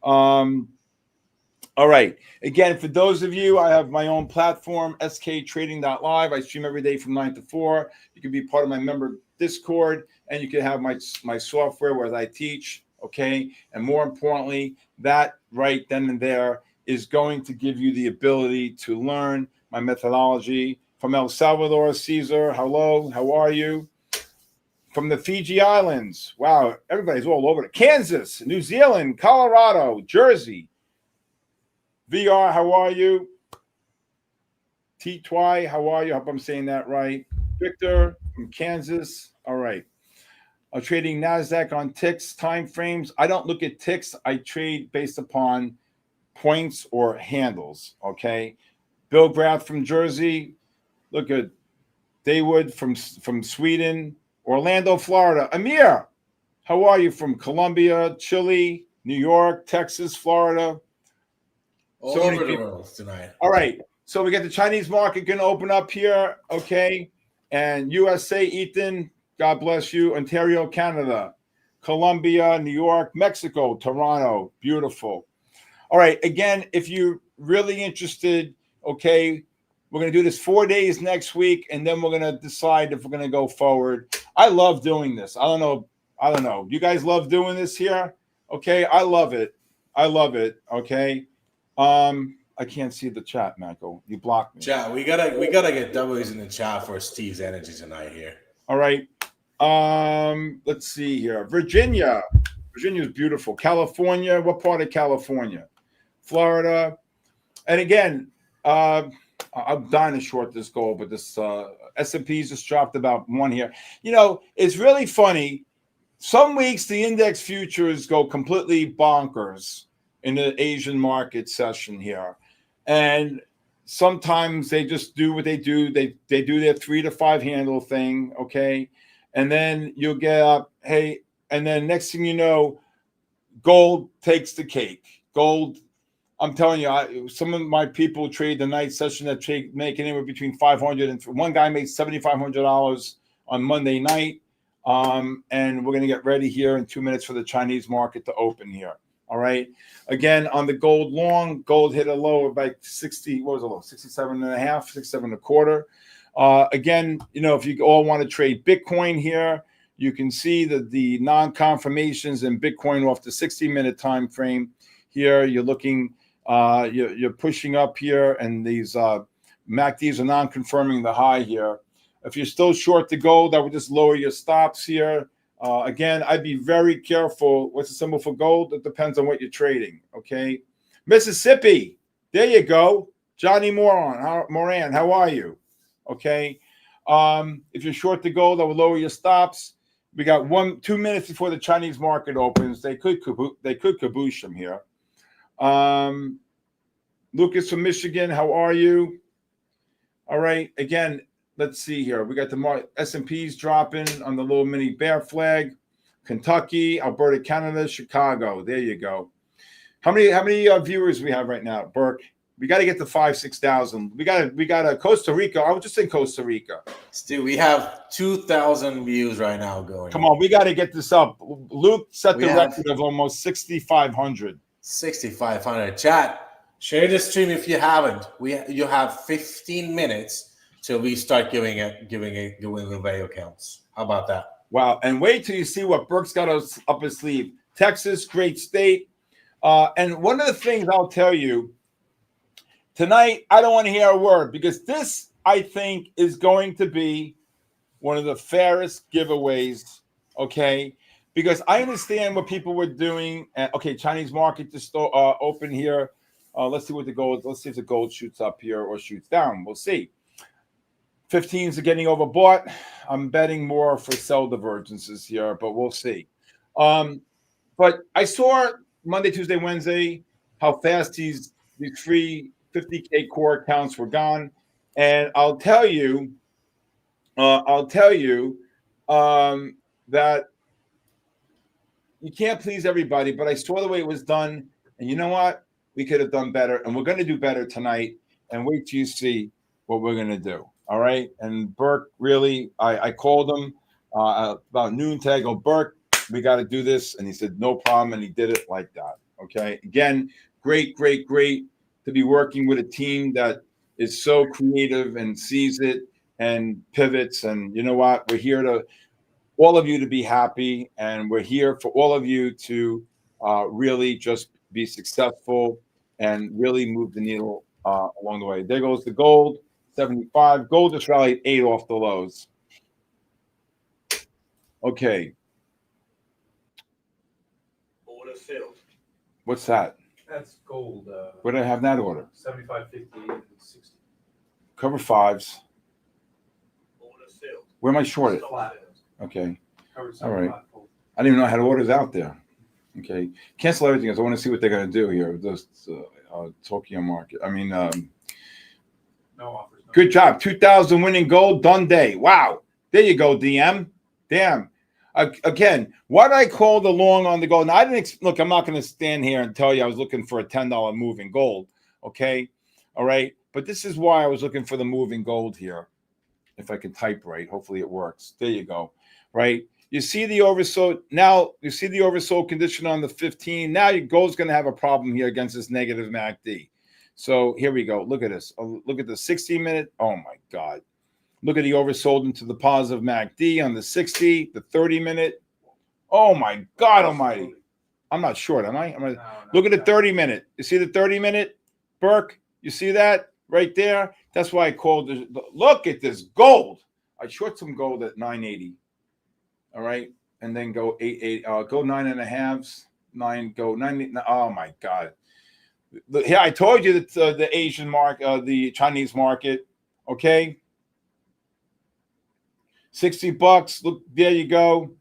All right. Again, for those of you, I have my own platform, sktrading.live. I stream every day from 9 to 4. You can be part of my member Discord, and you can have my software where I teach. Okay. And more importantly, that right then and there is going to give you the ability to learn my methodology. From El Salvador, Caesar, hello. How are you? From the Fiji Islands. Wow. Everybody's all over it. Kansas, New Zealand, Colorado, Jersey. VR, how are you? T-Twy, how are you? I hope I'm saying that right. Victor from Kansas. All right. I'm trading NASDAQ on ticks, time frames. I don't look at ticks. I trade based upon points or handles, okay? Bill Graff from Jersey. Look at Daywood from Sweden. Orlando, Florida. Amir, how are you? From Colombia, Chile, New York, Texas, Florida. All over the world tonight. All right. So we got the Chinese market going to open up here. Okay. And USA, Ethan, God bless you. Ontario, Canada, Colombia, New York, Mexico, Toronto. Beautiful. All right. Again, if you're really interested, okay, we're going to do this 4 days next week, and then we're going to decide if we're going to go forward. I love doing this. I don't know. You guys love doing this here? Okay. I love it. Okay. I can't see the chat, Marco. You blocked me. Chat, we gotta get W's in the chat for Steve's energy tonight here. All right. Let's see here. Virginia. Virginia's beautiful. California. What part of California? Florida. And again, I'm dying to short this gold, but this S&P's just dropped about 1 here. You know, it's really funny. Some weeks the index futures go completely bonkers in the Asian market session here. And sometimes they just do what they do. They do their 3 to 5 handle thing, okay? And then you'll get up, hey, and then next thing you know, gold takes the cake. Gold, I'm telling you, some of my people trade the night session that trade making anywhere between $500 and one guy made $7,500 on Monday night. And we're going to get ready here in 2 minutes for the Chinese market to open here. All right. Again, on the gold long, gold hit a low of like 60, what was it low? 67 and a half, 67 and a quarter. Again, if you all want to trade Bitcoin here, you can see that the non-confirmations in Bitcoin off the 60-minute time frame here. You're looking, you're pushing up here, and these MACDs are non-confirming the high here. If you're still short the gold, I would just lower your stops here. Again, I'd be very careful. What's the symbol for gold? It depends on what you're trading. Okay, Mississippi. There you go, Johnny Moran. How are you? Okay. If you're short the gold, I would lower your stops. We got 2 minutes before the Chinese market opens. They could caboose them here. Lucas from Michigan, how are you? All right. Again, let's see here. We got the S&Ps dropping on the little mini bear flag. Kentucky, Alberta, Canada, Chicago. There you go. How many viewers we have right now, Burke? We got to get to 5,000-6,000. We got Costa Rica. I was just in Costa Rica. Stu, we have 2,000 views right now going. Come on, we got to get this up. Luke set the record of almost 6,500. 6,500. Chat, share the stream if you haven't. You have 15 minutes till we start giving away accounts. How about that? Wow! And wait till you see what Burke's got up his sleeve. Texas, great state. And one of the things I'll tell you. Tonight, I don't want to hear a word because this, I think, is going to be one of the fairest giveaways, okay? Because I understand what people were doing. Okay, Chinese market just open here. Let's see what the gold. Let's see if the gold shoots up here or shoots down. We'll see. 15s are getting overbought. I'm betting more for sell divergences here, but we'll see. But I saw Monday, Tuesday, Wednesday how fast these free 50K core accounts were gone, and I'll tell you that you can't please everybody. But I saw the way it was done, and you know what? We could have done better, and we're going to do better tonight. And wait till you see what we're going to do. All right. And Burke, really, I called him about noon today. I go, Burke, we got to do this, and he said no problem, and he did it like that. Okay. Again, great to be working with a team that is so creative and sees it and pivots. And you know what? We're here to all of you to be happy, and we're here for all of you to really just be successful and really move the needle along the way. There goes the gold, 75. Gold just rallied 8 off the lows. Okay. Order filled. What's that? That's gold. Where did I have that order? 75, 58, and 60. Cover 5s. Order filled. Where am I shorted? Flat. Okay. Covered All right. 75 gold. I didn't even know I had orders out there. Okay. Cancel everything else. I want to see what they're going to do here with this Tokyo market. I mean, No offers. No. good job. 2,000 winning gold. Done day. Wow. There you go, DM. Damn. Again, what I called the long on the gold. Now, I didn't look. I'm not going to stand here and tell you I was looking for a $10 move in gold. Okay, all right. But this is why I was looking for the move in gold here. If I can type right, hopefully it works. There you go. Right. You see the oversold. Now you see the oversold condition on the 15. Now your gold's going to have a problem here against this negative MACD. So here we go. Look at this. Look at the 60-minute. Oh my God. Look at the oversold into the positive MACD on the 60, the 30-minute. Oh, my God almighty. I'm not short, am I? Look at the 30-minute. You see the 30-minute, Burke? You see that right there? That's why I called it. Look at this gold. I short some gold at 980. All right. And then go 8. Go 9.5. 9. Go 9. Oh, my God. Yeah, I told you that the Asian market, the Chinese market, okay? $60. Look, there you go.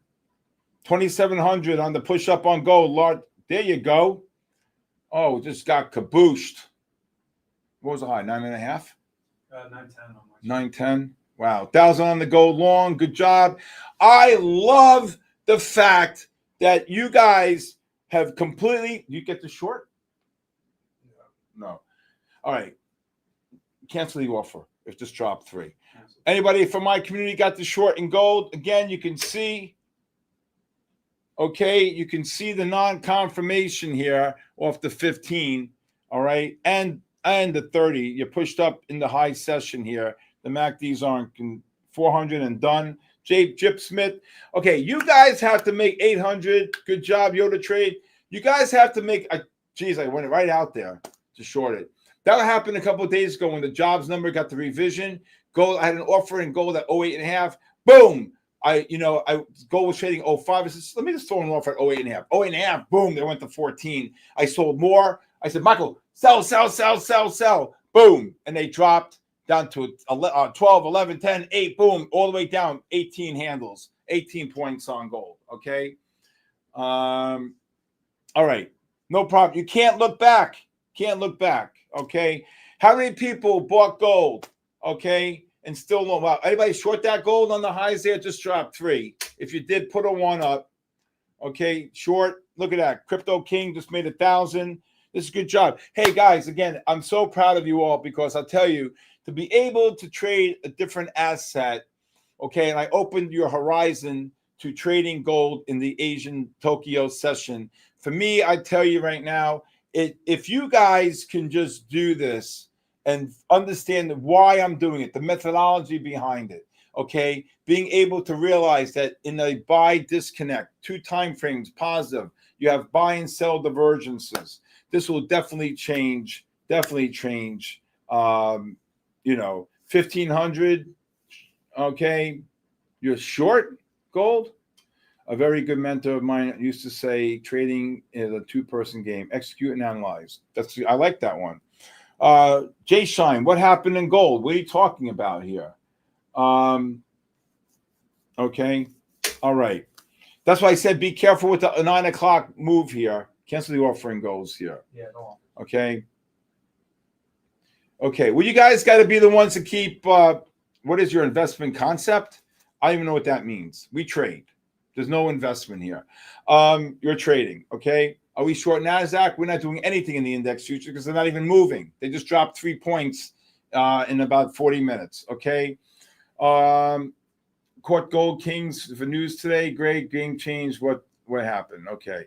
2,700 on the push up on gold. Lord, there you go. Oh, just got kabooshed. What was the high? 9.5? 910 on my 910. Wow. 1,000 on the gold long. Good job. I love the fact that you guys have completely. You get the short? No. All right. Cancel the offer. If this dropped 3. Anybody from my community got the short in gold? Again, you can see. Okay, you can see the non-confirmation here off the 15. All right, and the 30. You pushed up in the high session here The MACDs aren't 400 and done. Jip Smith. Okay, you guys have to make 800. Good job, Yoda Trade. You guys have to make. Geez, I went right out there to short it. That happened a couple of days ago when the jobs number got the revision. Gold. I had an offer in gold at 08.5. Boom. Gold was trading 05. I said, let me just throw an offer at 08.5. 08.5. Boom. They went to 14. I sold more. I said, Michael, sell. Boom. And they dropped down to 12, 11, 10, 8, boom, all the way down, 18 handles, 18 points on gold, okay? All right, no problem. You can't look back. Okay? How many people bought gold, okay, and still know about? Anybody short that gold on the highs there? Just dropped 3. If you did, put a 1 up, okay? Short, look at that. Crypto King just made 1,000. This is a good job. Hey, guys, again, I'm so proud of you all because I'll tell you, to be able to trade a different asset, okay, and I opened your horizon to trading gold in the Asian Tokyo session. For me, I tell you right now, if you guys can just do this and understand why I'm doing it, the methodology behind it, okay, being able to realize that in a buy disconnect, 2 time frames positive, you have buy and sell divergences. This will definitely change. 1,500, okay, you're short gold. A very good mentor of mine used to say trading is a 2-person game. Execute and analyze. I like that one. Jay Shine, what happened in gold? What are you talking about here? Okay, all right. That's why I said be careful with the 9 o'clock move here. Cancel the offering goals here. Yeah, no. Okay. Okay, well, you guys got to be the ones to keep, what is your investment concept? I don't even know what that means. We trade. There's no investment here. You're trading, okay? Are we short NASDAQ? We're not doing anything in the index future because they're not even moving. They just dropped 3 points in about 40 minutes, okay? Court Gold Kings for news today. Great game change. What happened? Okay.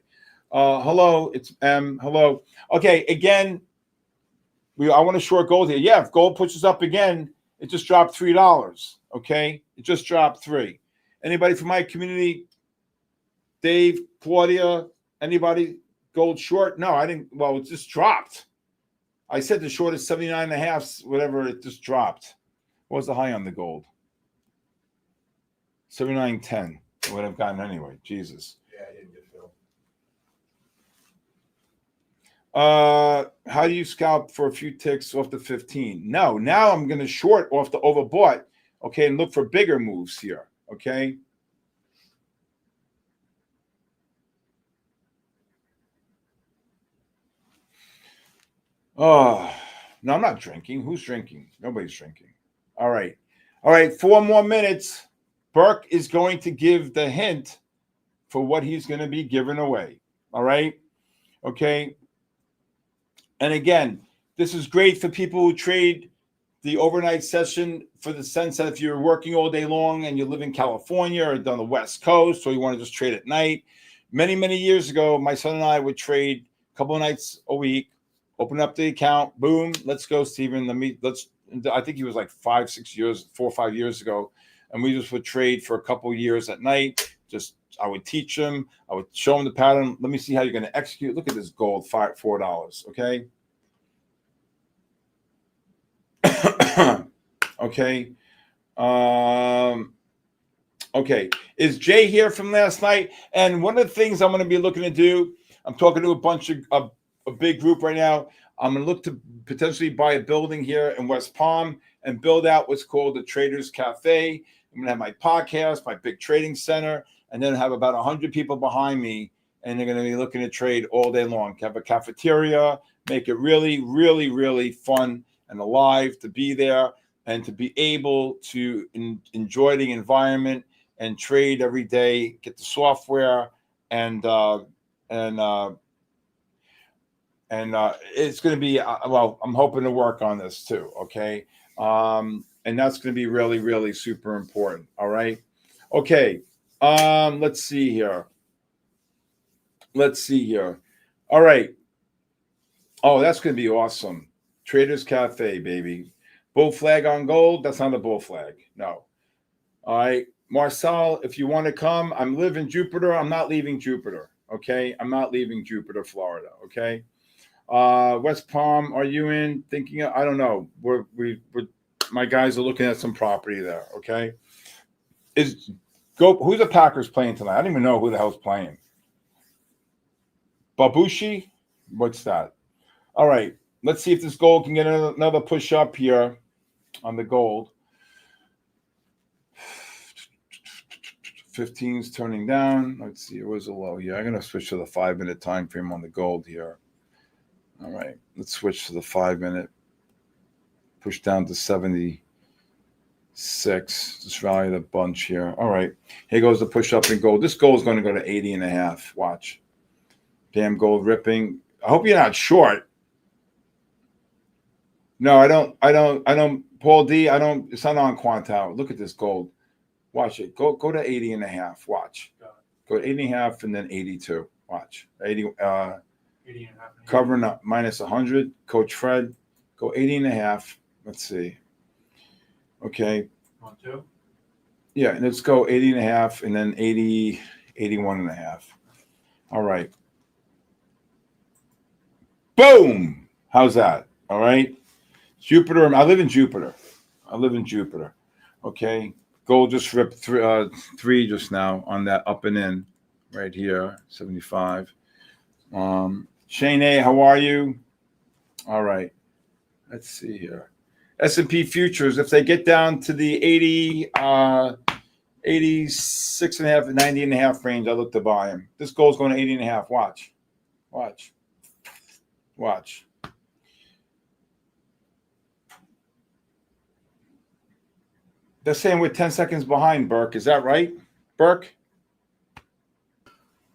Hello, it's M. Hello. Okay, again, I want to short gold here. Yeah, if gold pushes up again, it just dropped $3. Okay, it just dropped 3. Anybody from my community? Dave, Claudia, anybody gold short? No, I didn't. Well, it just dropped. I said the short is 79.5, whatever. It just dropped. What was the high on the gold? 79.10. It would have gotten anyway. Jesus. Yeah, I didn't get filled. How do you scalp for a few ticks off the 15? No, now I'm going to short off the overbought, okay, and look for bigger moves here, okay? Oh, no, I'm not drinking. Who's drinking? Nobody's drinking. All right. 4 more minutes. Burke is going to give the hint for what he's going to be giving away. All right. Okay. And again, this is great for people who trade the overnight session for the sense that if you're working all day long and you live in California or on the West Coast, or you want to just trade at night. Many, many years ago, my son and I would trade a couple of nights a week, open up the account, boom, let's go, Steven. I think he was like 4 or 5 years ago. And we just would trade for a couple of years at night. I would teach him. I would show him the pattern. Let me see how you're going to execute. Look at this gold, $4. Okay. Okay. Okay. Is Jay here from last night? And one of the things I'm going to be looking to do, I'm talking to a bunch of a big group right now. I'm going to look to potentially buy a building here in West Palm and build out what's called the Traders Cafe. I'm going to have my podcast, my big trading center, and then have about 100 people behind me, and they're going to be looking to trade all day long. Have a cafeteria, make it really, really, really fun and alive to be there and to be able to enjoy the environment and trade every day, get the software, and it's going to be, well, I'm hoping to work on this too, okay? And that's going to be really, really super important, all right? Okay, let's see here. All right. Oh, that's going to be awesome. Traders Cafe, baby. Bull flag on gold. That's not a bull flag. No. All right. Marcel, if you want to come, I'm living Jupiter. I'm not leaving Jupiter. Okay. I'm not leaving Jupiter, Florida. Okay. West Palm, are you in? Thinking, I don't know. We're my guys are looking at some property there. Okay. Who's the Packers playing tonight? I don't even know who the hell's playing. Babushi? What's that? All right. Let's see if this gold can get another push up here on the gold. 15's turning down. Let's see. It was a low here. I'm going to switch to the 5-minute time frame on the gold here. All right. Let's switch to the 5-minute. Push down to 76. Just rally the bunch here. All right. Here goes the push up in gold. This gold is going to go to 80.5. Watch. Damn gold ripping. I hope you're not short. No, I don't. Paul D, I don't. It's not on Quantow. Look at this gold. Watch it. Go to 80.5. Watch. Go to 80.5 and then 82. Watch. 80. 80.5. Covering up minus 100. Coach Fred. Go 80.5. Let's see. Okay. 1, 2. Yeah, let's go 80.5 and then 80, 81.5. All right. Boom. How's that? All right. Jupiter. I live in Jupiter. Okay. Gold just ripped 3 just now on that up and in right here. 75. Shane A, how are you? All right. Let's see here. S&P futures, if they get down to the 86.5, 90.5 range, I look to buy them. This gold's going to 80.5. Watch. They're saying we're 10 seconds behind, Burke. Is that right, Burke?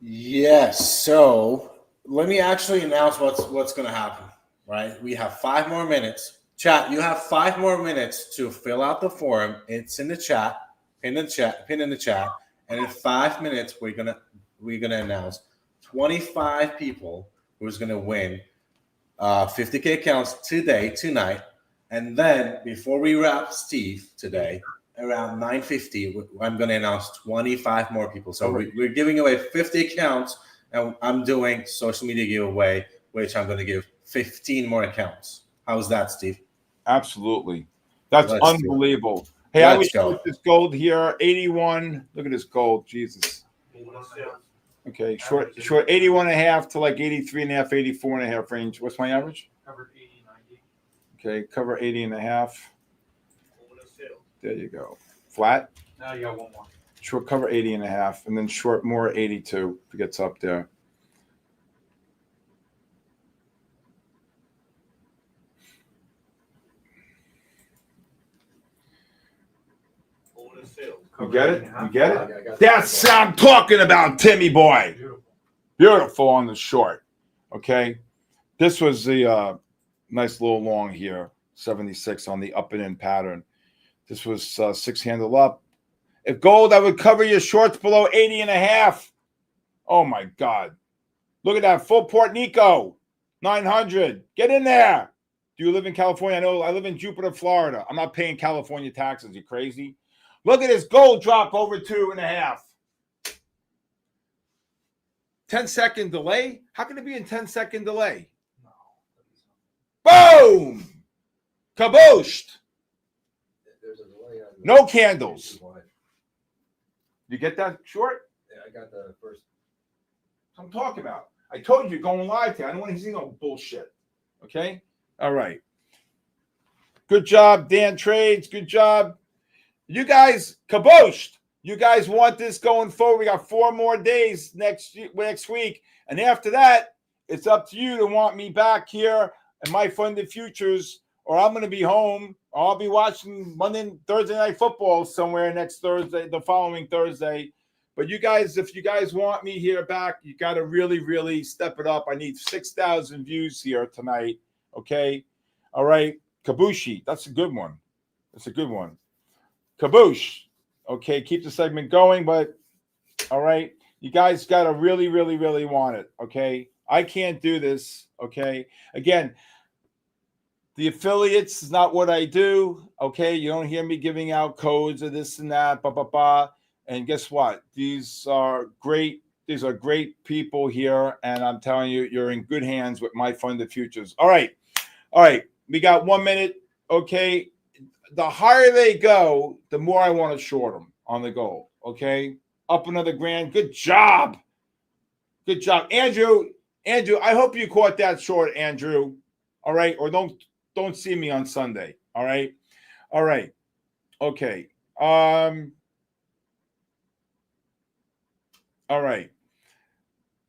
Yes. So let me actually announce what's going to happen. Right? We have 5 more minutes. Chat, you have 5 more minutes to fill out the form. It's in the chat. Pin in the chat. And in 5 minutes, we're gonna announce 25 people who's gonna win 50K accounts tonight. And then before we wrap Steve today, around 9:50, I'm gonna announce 25 more people. So we're giving away 50 accounts, and I'm doing social media giveaway, which I'm gonna give 15 more accounts. How's that, Steve? Absolutely. That's unbelievable. Hey, I was with this gold here, 81. Look at this gold. Jesus. Okay, short 81.5 to like 83.5, 84.5 range. What's my average? Covered 80, 90. Okay, cover 80.5. There you go. Flat? Now you got one more. Short cover 80.5, and then short more 82 if it gets up there. You get it? That's what I'm talking about, Timmy boy. Beautiful on the short. Okay. This was the nice little long here, 76 on the up and in pattern. This was 6 handle up. If gold, I would cover your shorts below 80.5. Oh my God. Look at that. Full port Nico. 900. Get in there. Do you live in California? I know I live in Jupiter, Florida. I'm not paying California taxes. You crazy? Look at this gold drop over 2.5. 10-second delay? How can it be in 10-second delay? Boom! Kabooshed! No candles. You get that short? Yeah, I got the first. That's what I'm talking about. I told you going live here. I don't want to see no bullshit. Okay? All right. Good job, Dan Trades. Good job. You guys, kabooshed. You guys want this going forward. We got 4 more days next week. And after that, it's up to you to want me back here in MyFundedFutures, or I'm going to be home. Or I'll be watching Thursday night football somewhere next Thursday, the following Thursday. But you guys, if you guys want me here back, you got to really, really step it up. I need 6,000 views here tonight. Okay? All right. Kabushi. That's a good one. That's a good one. Kaboosh. Okay, keep the segment going, but all right. You guys got to really, really, really want it. Okay? I can't do this. Okay? Again, The affiliates is not what I do. Okay, you don't hear me giving out codes or this and that. And guess what? These are great. These are great people here, and I'm telling you, you're in good hands with MyFundedFutures. All right. We got 1 minute. Okay, the higher they go, the more I want to short them on the gold. Okay, up another grand. Good job, Andrew. I hope you caught that short, Andrew. All right, or don't see me on Sunday. All right. Okay. All right.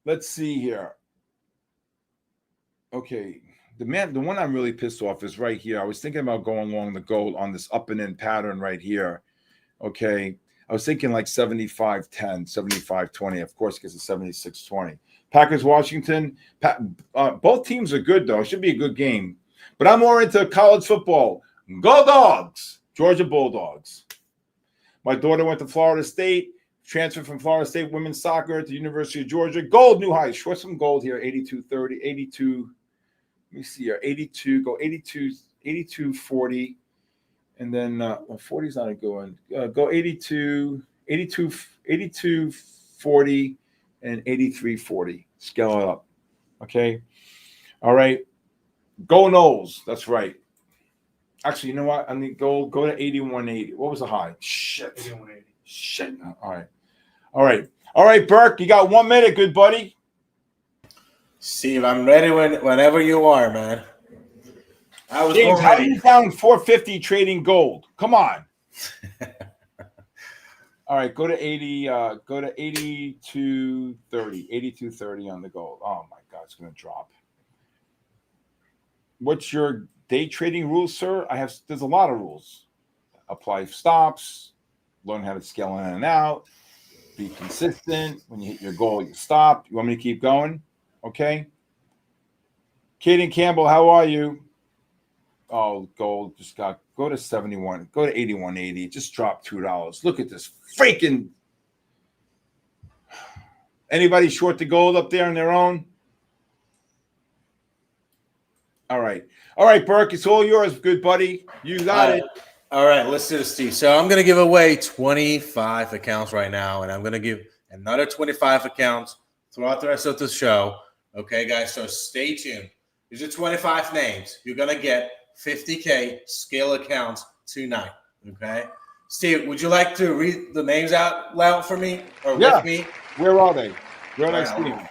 Let's see here. Okay. The one I'm really pissed off is right here. I was thinking about going along the gold on this up and in pattern right here. Okay. I was thinking like 75-10, 75-20, of course, because it's 76-20. Packers, Washington. Both teams are good, though. It should be a good game. But I'm more into college football. Go Dogs! Georgia Bulldogs. My daughter went to Florida State. Transferred from Florida State women's soccer to University of Georgia. Gold, new high. Short some gold here. 82.30. 82. Let me see here. 82. Go 82. 82.40. And then 40 is not a good one. Go 82. 82. 82.40 and 83.40. Scale it up. Okay. All right. Go Noles. That's right. Actually, you know what? I mean, go to 81.80. What was the high? Shit. 81.80. Shit. All right, Burke, you got 1 minute, good buddy. Steve, I'm ready whenever you are, man. James, how are you down 450 trading gold? Come on. All right, go to 80. Go to 82.30. 82.30 on the gold. Oh my God, it's going to drop. What's your day trading rules, sir? There's a lot of rules. Apply stops. Learn how to scale in and out. Be consistent. When you hit your goal, you stop. You want me to keep going? Okay. Kaden Campbell, how are you? Oh, gold just go to 71. Go to 81.80. Just dropped $2. Look at this freaking. Anybody short the gold up there on their own? All right, Burke, it's all yours, good buddy. You got it. All right, let's do this, Steve. So I'm going to give away 25 accounts right now, and I'm going to give another 25 accounts throughout the rest of the show. Okay, guys, so stay tuned. These are 25 names. You're going to get 50K scale accounts tonight, okay? Steve, would you like to read the names out loud for me or with me? Where are they? Where are they seeing?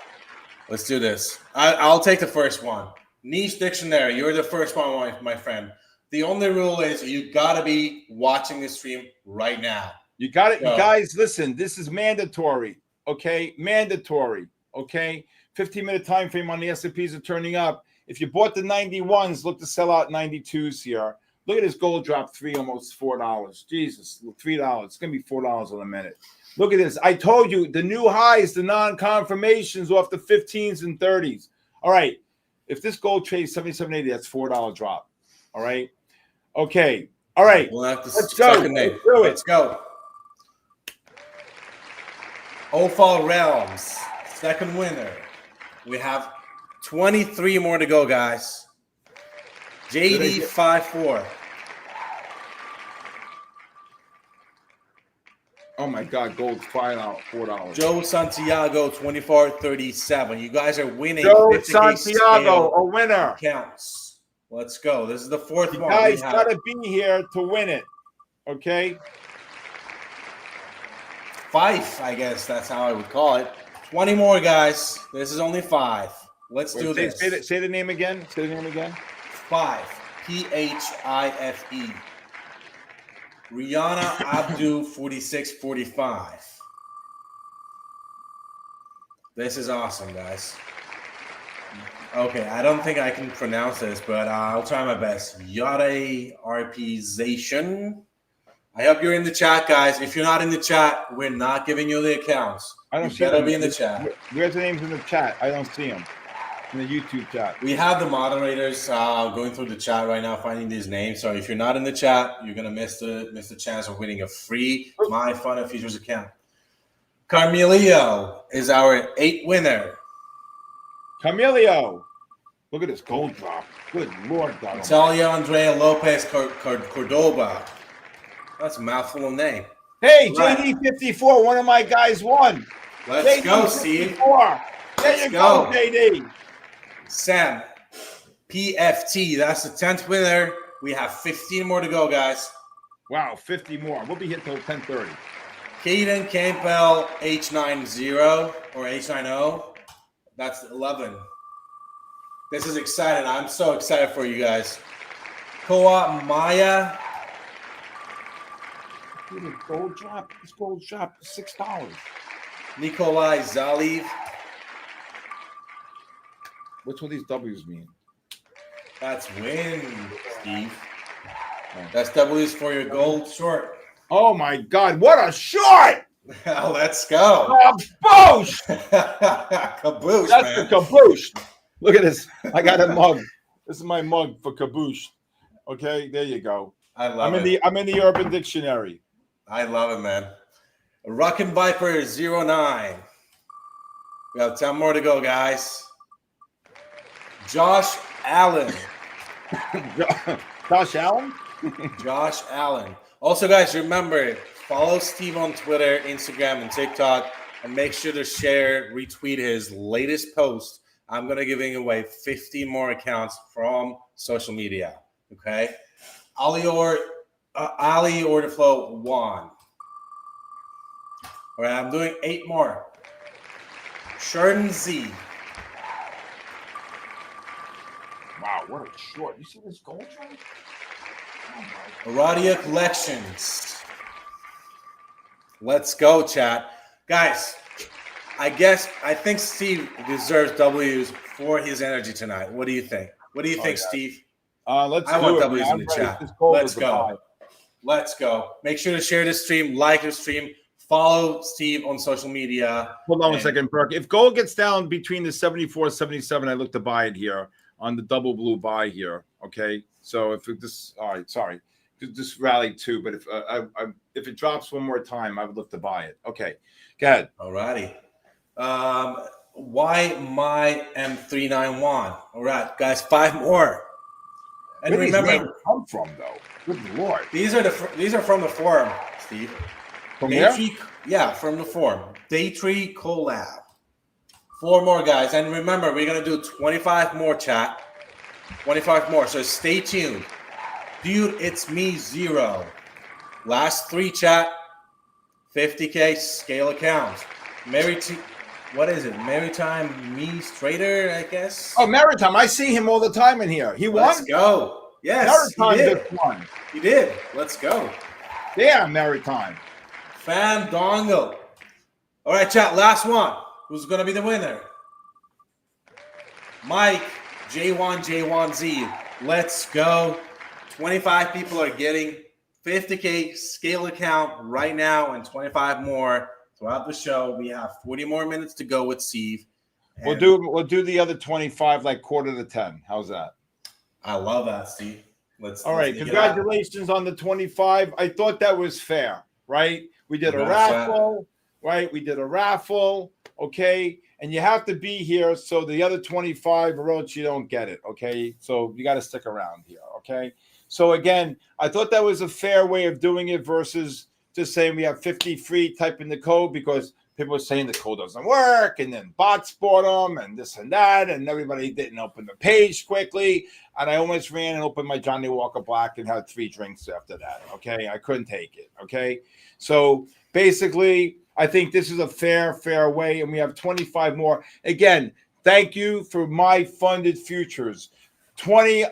Let's do this. I'll take the first one. Niche Dictionary, you're the first one, my friend. The only rule is you got to be watching the stream right now. You got it. So, you guys, listen, this is mandatory, okay? Mandatory, okay? 15-minute time frame on the S&Ps are turning up. If you bought the 91s, look to sell out 92s here. Look at this gold drop, almost $4. Jesus, $3. It's going to be $4 in a minute. Look at this. I told you, the new highs, the non-confirmations off the 15s and 30s. All right. If this gold trades 77.80, that's $4 drop. All right. Okay. All right. We'll have to Let's go. Let's go. OFAL Realms, second winner. We have 23 more to go, guys. JD54. Oh my God, gold's $4. Joe Santiago, 24.37. You guys are winning. Joe Santiago, a winner. Counts. Let's go. This is the fourth one. You guys got to be here to win it. Okay? Five, I guess that's how I would call it. 20 more, guys. This is only 5. Let's do this. Say the name again. Say the name again. 5. PHIFE. Rihanna Abdu 4645. This is awesome, guys. Okay, I don't think I can pronounce this, but I'll try my best. Yare RPzation. I hope you're in the chat, guys. If you're not in the chat, we're not giving you the accounts. I don't you see better them. Be in the chat. Where's the names in the chat? I don't see them in the YouTube chat. We have the moderators going through the chat right now, finding these names. So if you're not in the chat, you're gonna miss the chance of winning a free MyFundedFutures account. Carmelio is our 8th winner. Carmelio, look at this gold drop. Good Lord, God. Natalia Andrea Lopez Cordoba. That's a mouthful of name. Hey, Right. JD54, one of my guys won. Let's go, Steve. JD54. There Let's you go. go, JD. Sam, PFT. That's the 10th winner. We have 15 more to go, guys. Wow, 50 more. We'll be here till 10:30. Caden Campbell, H90 or H90. That's 11. This is exciting. I'm so excited for you guys. Co-op Maya. This gold drop. This gold drop is $6. Nikolai Zaliv. What's what these W's mean? That's win, Steve. That's W's for your gold short. Oh my God! What a short! Let's go. Kaboosh! Caboose, That's man. the kaboosh. Look at this. I got a mug. This is my mug for kaboosh. Okay, there you go. I love I'm in the Urban Dictionary. I love it, man. Rockin' Viper 09. We have 10 more to go, guys. Josh Allen. Josh Allen? Josh Allen. Also, guys, remember, follow Steve on Twitter, Instagram, and TikTok, and make sure to share, retweet his latest post. I'm going to be giving away 50 more accounts from social media. Okay? Ali Orderflow 1. All right, I'm doing 8 more. Sheridan Z. Wow, what a short. You see this gold trade? Aradia Collections. Let's go, chat. Guys, I think Steve deserves W's for his energy tonight. What do you think? What do you think, yeah. Steve? Let's I do want it, W's man. in the chat. Gold Let's is a go. buy. Let's go. Make sure to share this stream, like the stream, follow Steve on social media. Hold on a second, Burke. If gold gets down between the 74 77, I look to buy it here on the double blue buy here. Okay. So if this, all right, sorry, just rallied too. But if it drops one more time, I would look to buy it. Okay. Go ahead. All righty. Why my M391? All right, guys, 5 more. And Where do these remember, names come from though? Good Lord. these are from the forum, Steve. From where? Yeah, from the forum. Daytree collab. 4 more, guys. And remember, we're going to do 25 more, chat. 25 more. So stay tuned. Dude, it's me 0. Last 3, chat. 50K scale accounts. What is it? Maritime Means Trader, I guess. Oh, Maritime. I see him all the time in here. He won? Let's go. Yes, Maritime he did. just won. He did. Let's go. Damn, Maritime. Fan Dongle. All right, chat. Last one. Who's going to be the winner? Mike, J1Z. Let's go. 25 people are getting 50K scale account right now and 25 more throughout the show. We have 40 more minutes to go with Steve. We'll do the other 25 like quarter to 10. How's that? I love that, Steve. All right. Congratulations on the 25. I thought that was fair, right? We did a raffle, right? We did a raffle, okay? And you have to be here so the other 25 or else you don't get it, okay? So you got to stick around here, okay? So again, I thought that was a fair way of doing it versus just saying we have 50 free, type in the code because people were saying the code doesn't work and then bots bought them and this and that and everybody didn't open the page quickly. And I almost ran and opened my Johnny Walker Black and had 3 drinks after that, okay? I couldn't take it, okay? So basically, I think this is a fair way, and we have 25 more. Again, thank you for MyFundedFutures. 20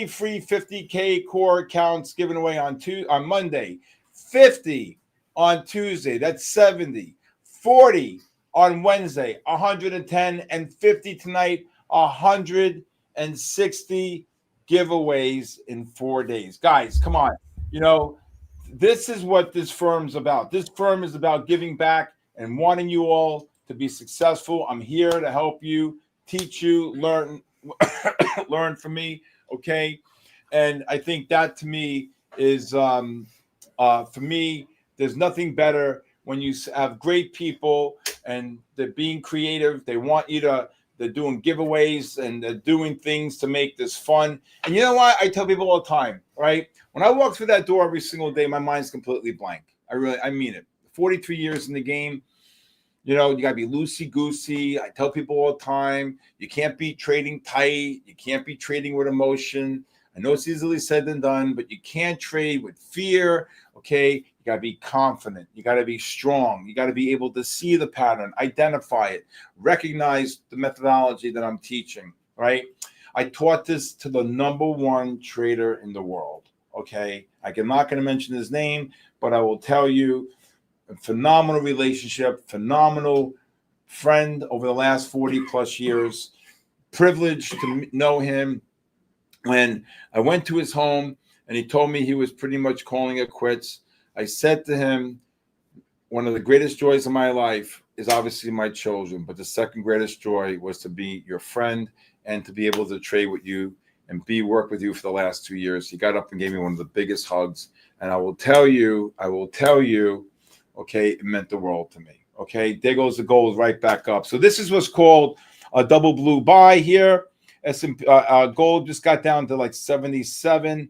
free 50K core accounts given away on Monday, 50 on Tuesday, that's 70, 40 on Wednesday, 110, and 50 tonight, 160 giveaways in 4 days. Guys, come on. You know, this is what this firm's about. This firm is about giving back and wanting you all to be successful. I'm here to help you, teach you, learn from me, okay? And I think that to me is, for me, there's nothing better when you have great people and they're being creative. They want you to They're doing giveaways and they're doing things to make this fun. And you know what? I tell people all the time, right? When I walk through that door every single day, my mind's completely blank. I mean it. 43 years in the game. You know, you got to be loosey-goosey. I tell people all the time, you can't be trading tight. You can't be trading with emotion. I know it's easily said than done, but you can't trade with fear, okay? You got to be confident. You got to be strong. You got to be able to see the pattern, identify it, recognize the methodology that I'm teaching, right? I taught this to the #1 trader in the world, okay? I'm not going to mention his name, but I will tell you, a phenomenal relationship, phenomenal friend over the last 40 plus years. Privileged to know him. When I went to his home and he told me he was pretty much calling it quits, I said to him, one of the greatest joys of my life is obviously my children, but the second greatest joy was to be your friend and to be able to trade with you and work with you for the last 2 years. He got up and gave me one of the biggest hugs. And I will tell you, okay, it meant the world to me. Okay, there goes the gold right back up. So this is what's called a double blue buy here. Gold just got down to like 77.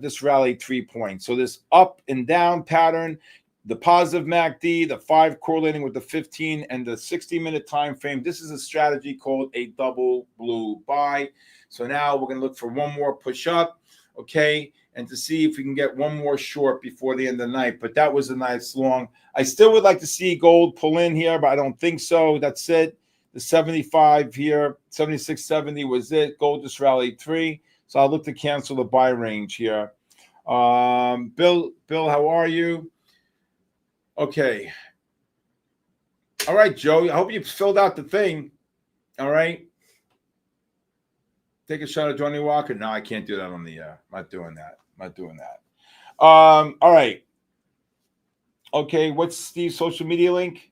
This rallied 3 points. So this up and down pattern, the positive MACD, the 5 correlating with the 15 and the 60-minute time frame. This is a strategy called a double blue buy. So now we're going to look for one more push up, okay, and to see if we can get one more short before the end of the night. But that was a nice long. I still would like to see gold pull in here, but I don't think so. That's it. The 75 here, 76.70 was it. Gold just rallied 3. So I'll look to cancel the buy range here. Bill, how are you? Okay. All right, Joe. I hope you filled out the thing. All right. Take a shot at Johnny Walker. No, I can't do that on the air. Not doing that. All right. Okay. What's Steve's social media link?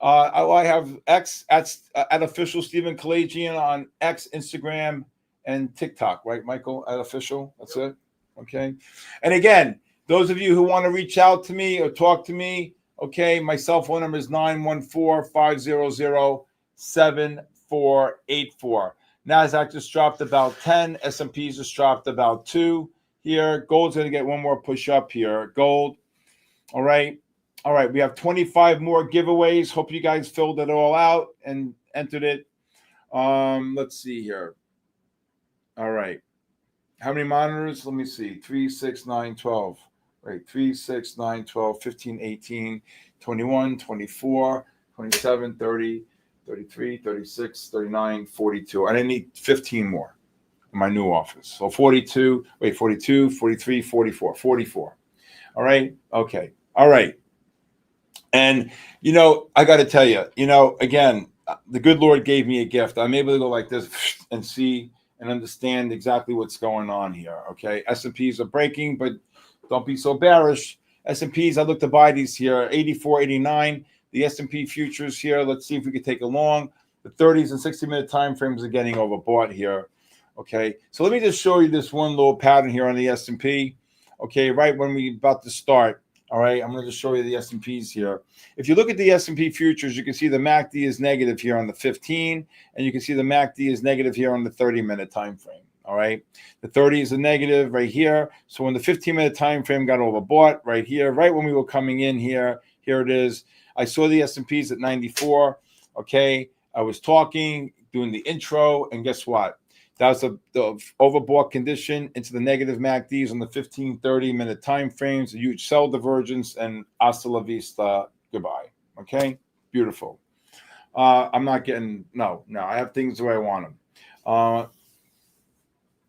I have X at official Stephen Kalayjian on X, Instagram, and TikTok, right, Michael? At official. That's it. Okay. And again, those of you who want to reach out to me or talk to me, okay, my cell phone number is 914-500-7484. NASDAQ just dropped about 10. S&P's just dropped about 2 here. Gold's going to get one more push up here. Gold. All right. All right. We have 25 more giveaways. Hope you guys filled it all out and entered it. Let's see here. All right. How many monitors? Let me see. 3, 6, 9, 12. Right. 3, 6, 9, 12, 15, 18, 21, 24, 27, 30. 33, 36, 39, 42. I need 15 more in my new office. So 42, 43, 44, 44. All right. Okay. All right. And, I got to tell you, again, the good Lord gave me a gift. I'm able to go like this and see and understand exactly what's going on here. Okay. S&Ps are breaking, but don't be so bearish. S&Ps, I look to buy these here, 84, 89. The S&P futures here, let's see if we can take a long. The 30s and 60-minute time frames are getting overbought here. Okay, so let me just show you this one little pattern here on the S&P. Okay, right when we're about to start. All right, I'm going to just show you the S&Ps here. If you look at the S&P futures, you can see the MACD is negative here on the 15, and you can see the MACD is negative here on the 30-minute time frame. All right, the 30 is a negative right here. So when the 15-minute time frame got overbought right here, right when we were coming in here, here it is. I saw the S&Ps at 94. Okay, I was talking, doing the intro, and guess what? That was the overbought condition into the negative MACDs on the 15, 30-minute time frames, a huge sell divergence, and hasta la vista, goodbye. Okay, beautiful. I'm not getting, no, I have things the way I want them.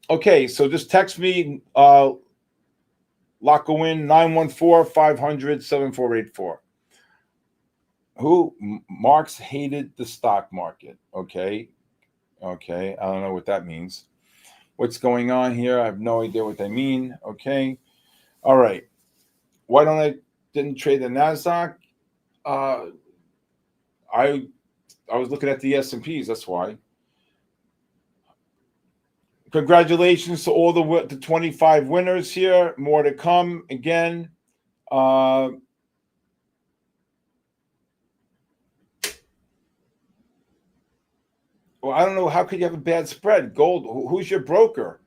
Okay, so just text me, Locko in 914-500-7484. Who? Marx hated the stock market. Okay. I don't know what that means. What's going on here? I have no idea what they mean. Okay. All right. Why don't I didn't trade the NASDAQ? I was looking at the S&Ps. That's why. Congratulations to all the 25 winners here. More to come again. Well, I don't know. How could you have a bad spread? Gold, who's your broker?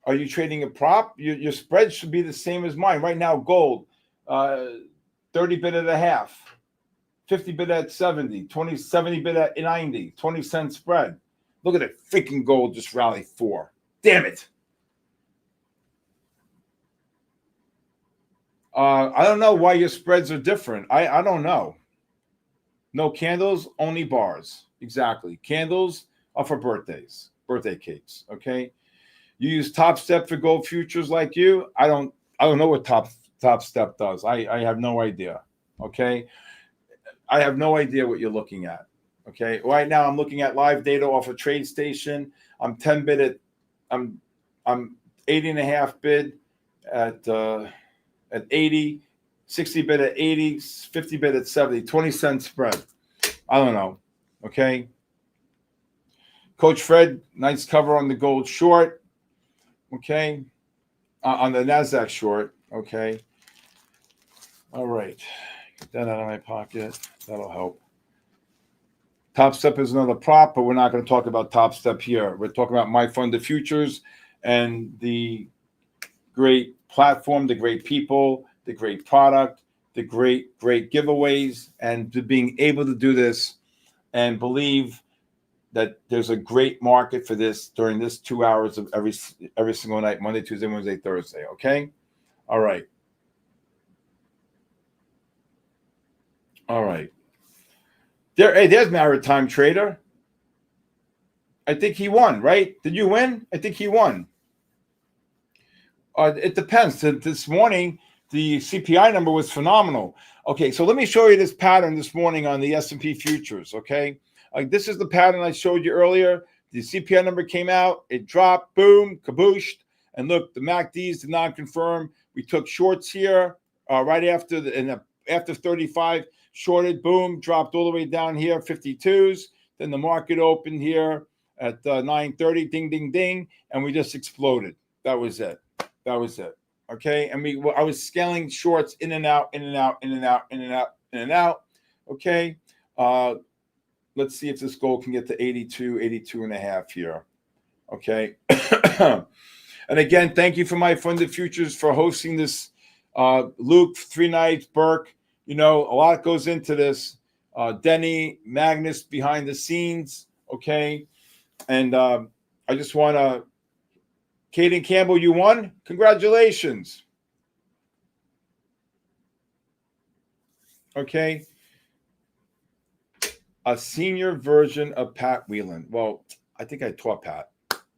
Are you trading a prop? Your spread should be the same as mine. Right now, gold, 30 bid at a half, 50 bid at 70, 70 bid at 90, 20-cent spread. Look at it. Freaking gold just rallied 4. Damn it. I don't know why your spreads are different. I don't know. No candles, only bars. Exactly. Candles are for birthdays, birthday cakes. Okay. You use Top Step for gold futures like you. I don't know what Top Step does. I have no idea. Okay. I have no idea what you're looking at. Okay. Right now I'm looking at live data off a trade station. I'm 10 bid at I'm 80.5 bid at 80, 60 bid at 80, 50 bid at 70, 20-cent spread. I don't know. Okay. Coach Fred, nice cover on the gold short. Okay. On the NASDAQ short. Okay. All right. Get that out of my pocket. That'll help. Top Step is another prop, but we're not going to talk about Top Step here. We're talking about MyFundedFutures and the great platform, the great people, the great product, the great giveaways, and to being able to do this and believe that there's a great market for this during this 2 hours of every single night, Monday, Tuesday, Wednesday, Thursday. Okay. All right. All right. There's Maritime Trader. I think he won, right? Did you win? I think he won. It depends. This morning, the CPI number was phenomenal. Okay, so let me show you this pattern this morning on the S&P futures, okay? This is the pattern I showed you earlier. The CPI number came out. It dropped. Boom, kabooshed. And look, the MACDs did not confirm. We took shorts here right after after 35, shorted. Boom, dropped all the way down here, 52s. Then the market opened here at 9:30. Ding, ding, ding. And we just exploded. That was it. That was it. Okay. And I was scaling shorts in and out, in and out, in and out, in and out, in and out. Okay. Let's see if this gold can get to 82 and a half here. Okay. And again, thank you for MyFundedFutures for hosting this. Luke, 3 nights, Burke, a lot goes into this. Denny, Magnus behind the scenes. Okay. And I just want to, Caden Campbell, you won. Congratulations. Okay. A senior version of Pat Whelan. Well, I think I taught Pat,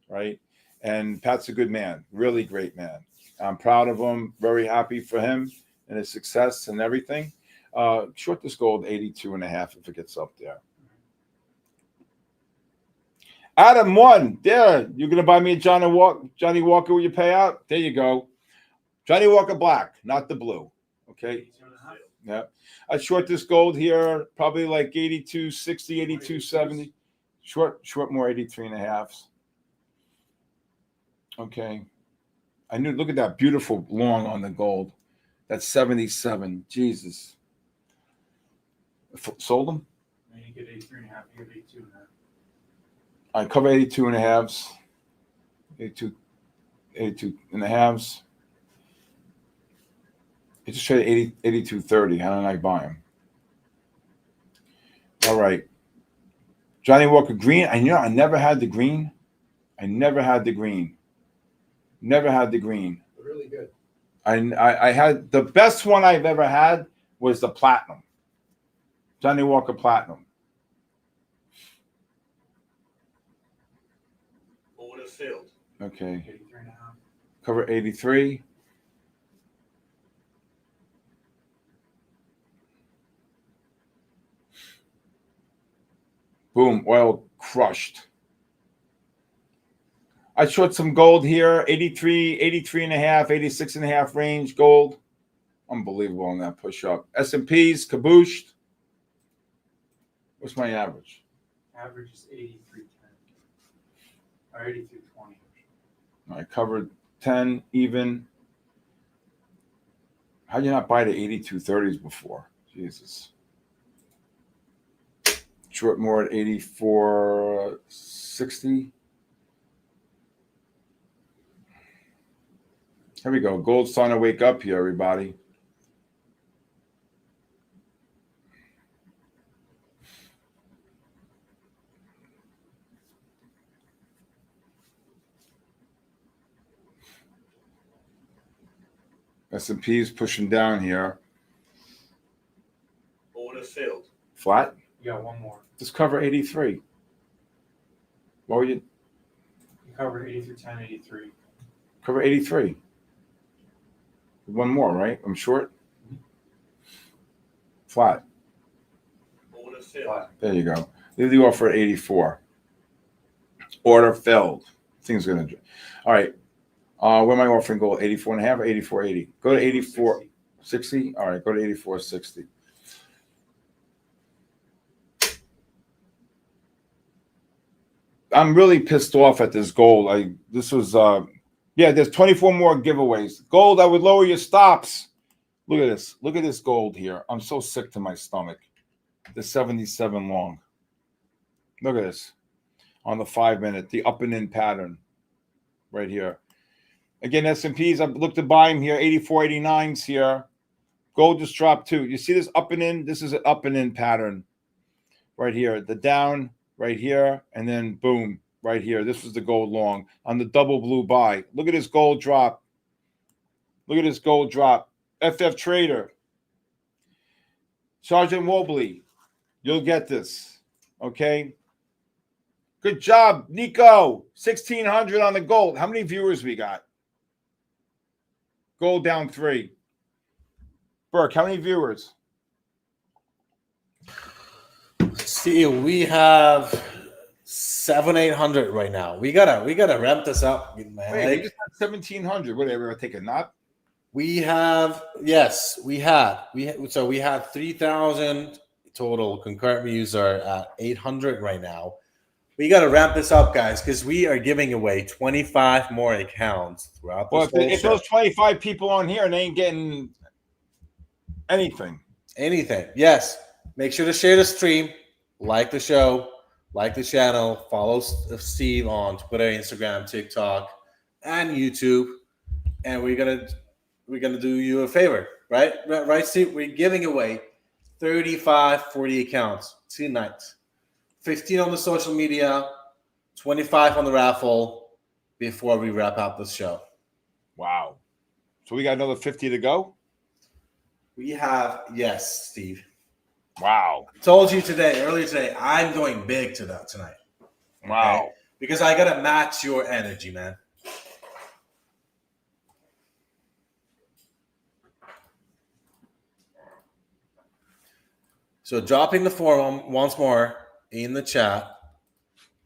right? And Pat's a good man, really great man. I'm proud of him, very happy for him and his success and everything. Short this gold 82 and a half if it gets up there. Adam won. There. You're going to buy me a Johnny Walker with your payout? There you go. Johnny Walker black, not the blue. Okay. Yeah. I short this gold here, probably like 82.60, 82.70. Short more 83 and a halves. Okay. Look at that beautiful long on the gold. That's 77. Jesus. Sold them? You get 83 and a half, you get 82 and a half. I cover 82 and a halves. 82 and a halves. It just traded 82.30. How did I buy him? All right. Johnny Walker green. I never had the green. Never had the green. Really good. I had the best one I've ever had was the platinum. Johnny Walker platinum. What would have failed? Okay. 83 and a half. Cover 83. Boom, oil crushed. I short some gold here, 83 and a half, 86 and a half range gold. Unbelievable on that push up. S&Ps kabooshed. What's my average? Average is 83.10 or 83.20. I covered 10 even. How'd you not buy the 82.30s before? Jesus. short more at 84.60. Here we go. Gold's starting to wake up here, everybody. S&P is pushing down here. Order filled. Flat? You got one more. Just cover 83. What were you? You covered 83.10, 83. Cover 83. One more, right? I'm short. Flat. Order filled. Flat. There you go. Leave the offer at 84. Order filled. Thing's gonna. All right. Where am I offering gold? 84 and a half or 84.80? Go to 84.60. All right. Go to 84.60. I'm really pissed off at this gold. There's 24 more giveaways. Gold, I would lower your stops. Look at this. Look at this gold here. I'm so sick to my stomach. The 77 long. Look at this. On the 5-minute, the up and in pattern right here. Again, S&Ps, I've looked to buy them here. 84, 89s here. Gold just dropped too. You see this up and in? This is an up and in pattern right here. The down right here, and then boom, right here. This was the gold long on the double blue buy. Look at this gold drop. Look at this gold drop. FF Trader. Sergeant Wobley, you'll get this. Okay? Good job, Nico. 1,600 on the gold. How many viewers we got? Gold down 3. Burke, how many viewers? See, we have 700-800 right now. We gotta ramp this up, man. Wait, we just had 1,700. Whatever, take a nap. We had 3,000 total concurrent views are at 800 right now. We got to ramp this up, guys, because we are giving away 25 more accounts throughout this whole If show. those 25 people on here and they ain't getting anything. Yes. Make sure to share the stream, like the show, like the channel, follow Steve on Twitter, Instagram, TikTok, and YouTube. And we're gonna do you a favor, right? Right, Steve? We're giving away 35, 40 accounts tonight. 15 on the social media, 25 on the raffle before we wrap up the show. Wow. So we got another 50 to go? We have, yes, Steve. Wow. Told you earlier today, I'm going big tonight. Wow. Okay? Because I got to match your energy, man. So dropping the form once more in the chat.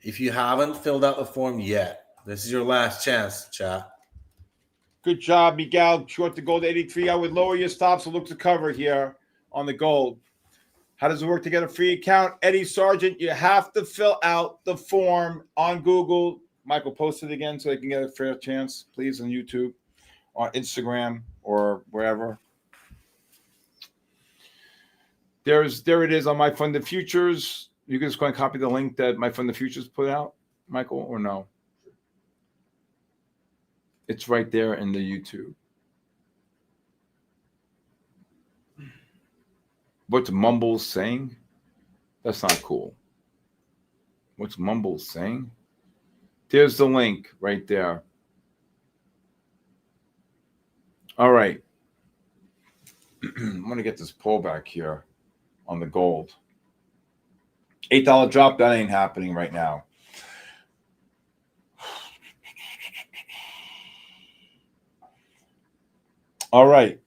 If you haven't filled out the form yet, this is your last chance, chat. Good job, Miguel. Short the gold 83. I would lower your stops and look to cover here on the gold. How does it work to get a free account? Eddie Sargent, you have to fill out the form on Google. Michael, post it again so they can get a fair chance, please, on YouTube, on Instagram, or wherever. There it is on MyFundedFutures. You can just go and copy the link that MyFundedFutures put out, Michael, or no? It's right there in the YouTube. What's Mumbles saying? That's not cool. What's Mumbles saying? There's the link right there. All right. I'm going to get this pullback here on the gold. $8 drop, that ain't happening right now. All right.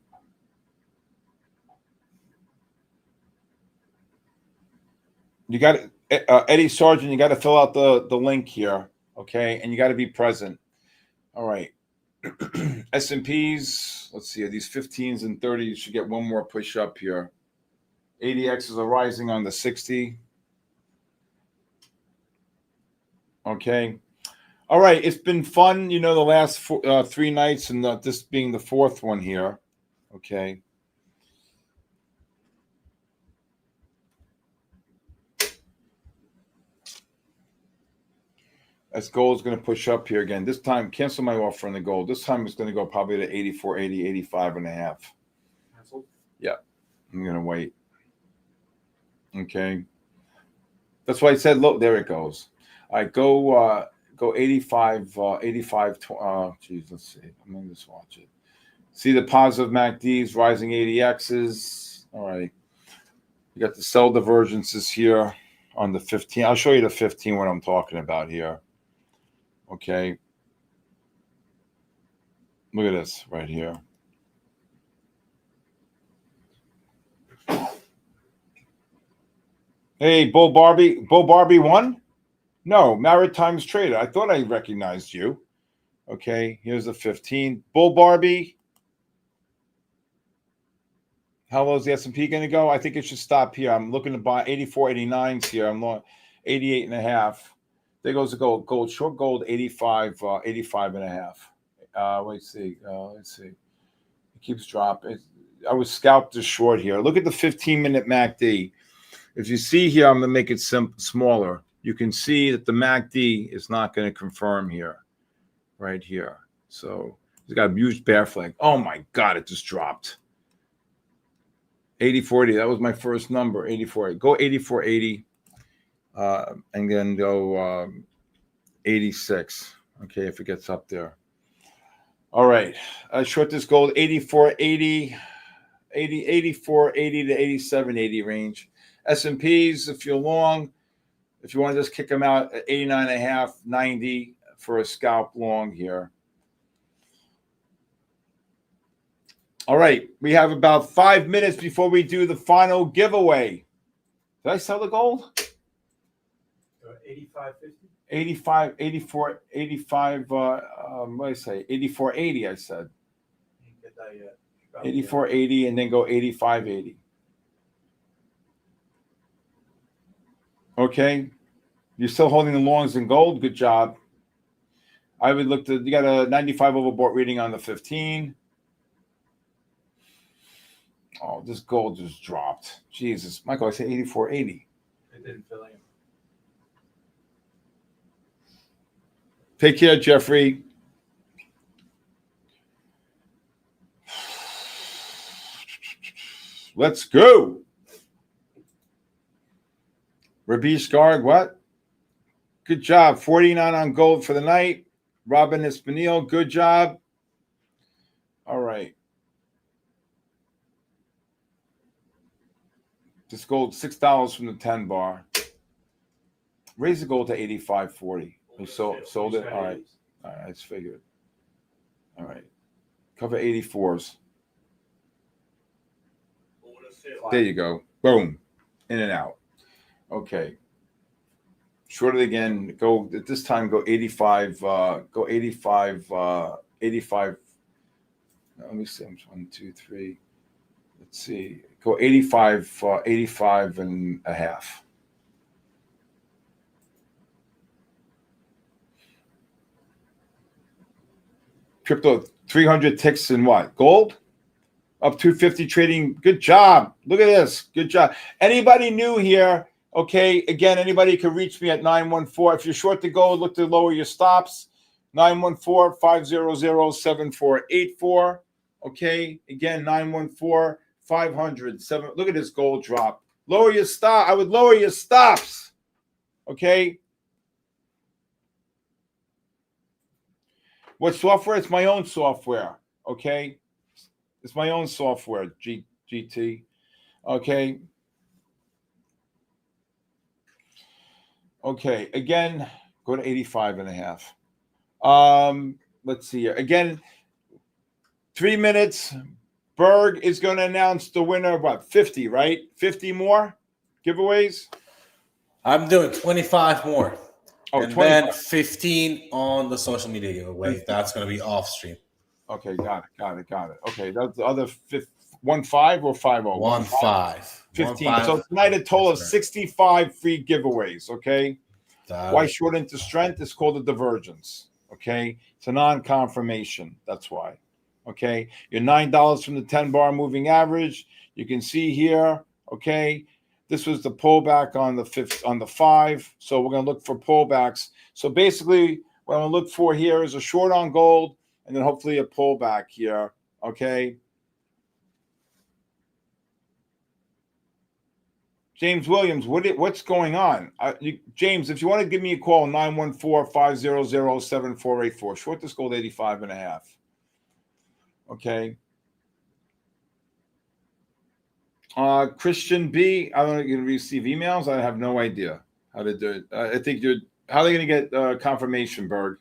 You got Eddie Sargent, you got to fill out the link here, okay? And you got to be present. All right. S&Ps, let's see, these 15s and 30s should get one more push up here. ADXs are rising on the 60. Okay. All right. It's been fun, the last 3 nights, and this being the 4th one here. Okay. As gold's going to push up here again. This time, cancel my offer on the gold. This time it's going to go probably to 84.80, 85 and a half. Cancel. Yeah, I'm going to wait. Okay. That's why I said, look, there it goes. All right, go 85, 85, geez, let's see. I'm going to just watch it. See the positive MACDs, rising 80Xs. All right. You got the sell divergences here on the 15. I'll show you the 15 what I'm talking about here. Okay. Look at this right here. Hey, Bull Barbie won? No, Maritime's Trader. I thought I recognized you. Okay, here's the 15. Bull Barbie. How low is the S&P going to go? I think it should stop here. I'm looking to buy 84, 89s here. I'm long 88 and a half. There goes the gold. Gold, short gold, 85, 85 and a half. Let's see. It keeps dropping. I was scalped to short here. Look at the 15-minute MACD. If you see here, I'm going to make it smaller. You can see that the MACD is not going to confirm here, right here. So it's got a huge bear flag. Oh, my God, it just dropped. 84.80. That was my first number, 84.80. Go 84.80 and then go 86. Okay, if it gets up there. All right. Short this gold, 84.80, 84.80 to 87.80 range. S&Ps, if you're long, if you want to just kick them out at 89.5, 90 for a scalp long here. All right, we have about 5 minutes before we do the final giveaway. Did I sell the gold? 85.50. 85, 84, 85, what did I say? 84.80, I said. You didn't get that yet. 84.80 and then go 85.80. Okay. You're still holding the longs in gold. Good job. I would look to, you got a 95 overbought reading on the 15. Oh, this gold just dropped. Jesus. Michael, I said 84.80. It didn't fill in. Take care, Jeffrey. Let's go. Rabish Garg, what? Good job. 49 on gold for the night. Robin Espinil, good job. All right. This gold, $6 from the 10 bar. Raise the gold to 85.40. We sold it. All right. All right. That's figured. All right. Cover 84s. There you go. Boom. In and out. Okay. Short it again. Go at this time. Go 85. Go 85. 85. Let me see. 1, 2, 3. Let's see. Go 85. 85 and a half. Crypto 300 ticks in what? Gold? Up 250 trading. Good job. Look at this. Good job. Anybody new here? Okay. Again, anybody can reach me at 914. If you're short the gold, look to lower your stops. 914-500-7484. Okay. Again, 914-500-7. Look at this gold drop. Lower your stop. I would lower your stops. Okay. What software? It's my own software. Okay. It's my own software, GT. Okay. Okay. Again, go to 85 and a half. Let's see here. Again, 3 minutes. Berg is going to announce the winner of what? 50, right? 50 more giveaways? I'm doing 25 more. Oh, and 25. then 15 on the social media giveaway. That's going to be off stream. Okay, got it. Okay, that's the other 15 or 50? 15. So tonight a total of 65 free giveaways. Okay. Why short into strength? It's called a divergence. Okay, it's a non-confirmation. That's why. Okay, you're $9 from the 10 bar moving average. You can see here. Okay, This was the pullback on the 5. So we're going to look for pullbacks. So basically, what I'm going to look for here is a short on gold and then hopefully a pullback here. Okay. James Williams, what's going on? James, if you want to give me a call, 914-500-7484. Short this gold 85.5. Okay. Christian B, I don't know, you receive emails. I have no idea how to do it. I think how are they going to get confirmation, Berg?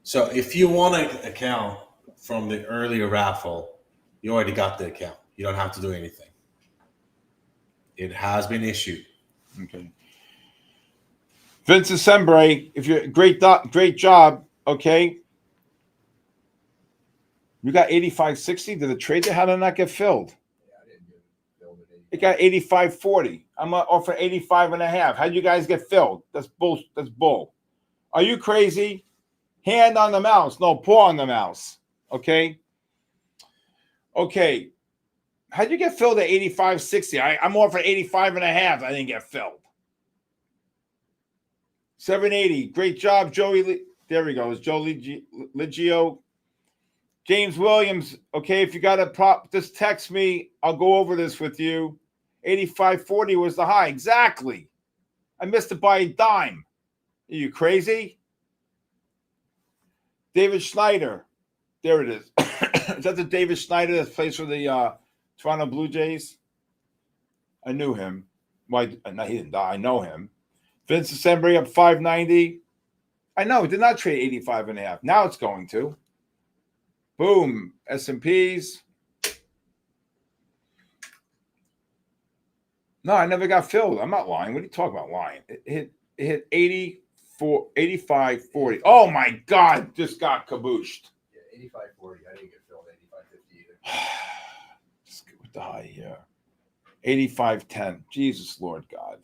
So if you want an account from the earlier raffle, you already got the account. You don't have to do anything. It has been issued. Okay. Vincent Sembre, if you're great job. Okay. You got 85.60. Did the trade how did it not get filled? Yeah, I didn't get filled at 80. It got 85.40. I'm offering 85.5. How'd you guys get filled? That's bull. That's bull. Are you crazy? Hand on the mouse. No, paw on the mouse. Okay. Okay. How'd you get filled at 85.60? I'm offering 85.5. I didn't get filled. 780. Great job, Joey. There he goes. Joe Ligio. James Williams. Okay, if you got a prop, just text me. I'll go over this with you. 85.40 was the high. Exactly. I missed it by a dime. Are you crazy? David Schneider. There it is. Is that the David Schneider that plays for the Toronto Blue Jays? I knew him. Why? No, he didn't die. I know him. Vincent Sembre up 590. I know. It did not trade 85.5. Now it's going to. Boom. S&Ps. No, I never got filled. I'm not lying. What are you talking about lying? It hit 85.40. Oh, my God. Just got kabooshed. Yeah, 85.40. I didn't get filled 85.50 either. Let's get with the high here. 85.10. Jesus, Lord God.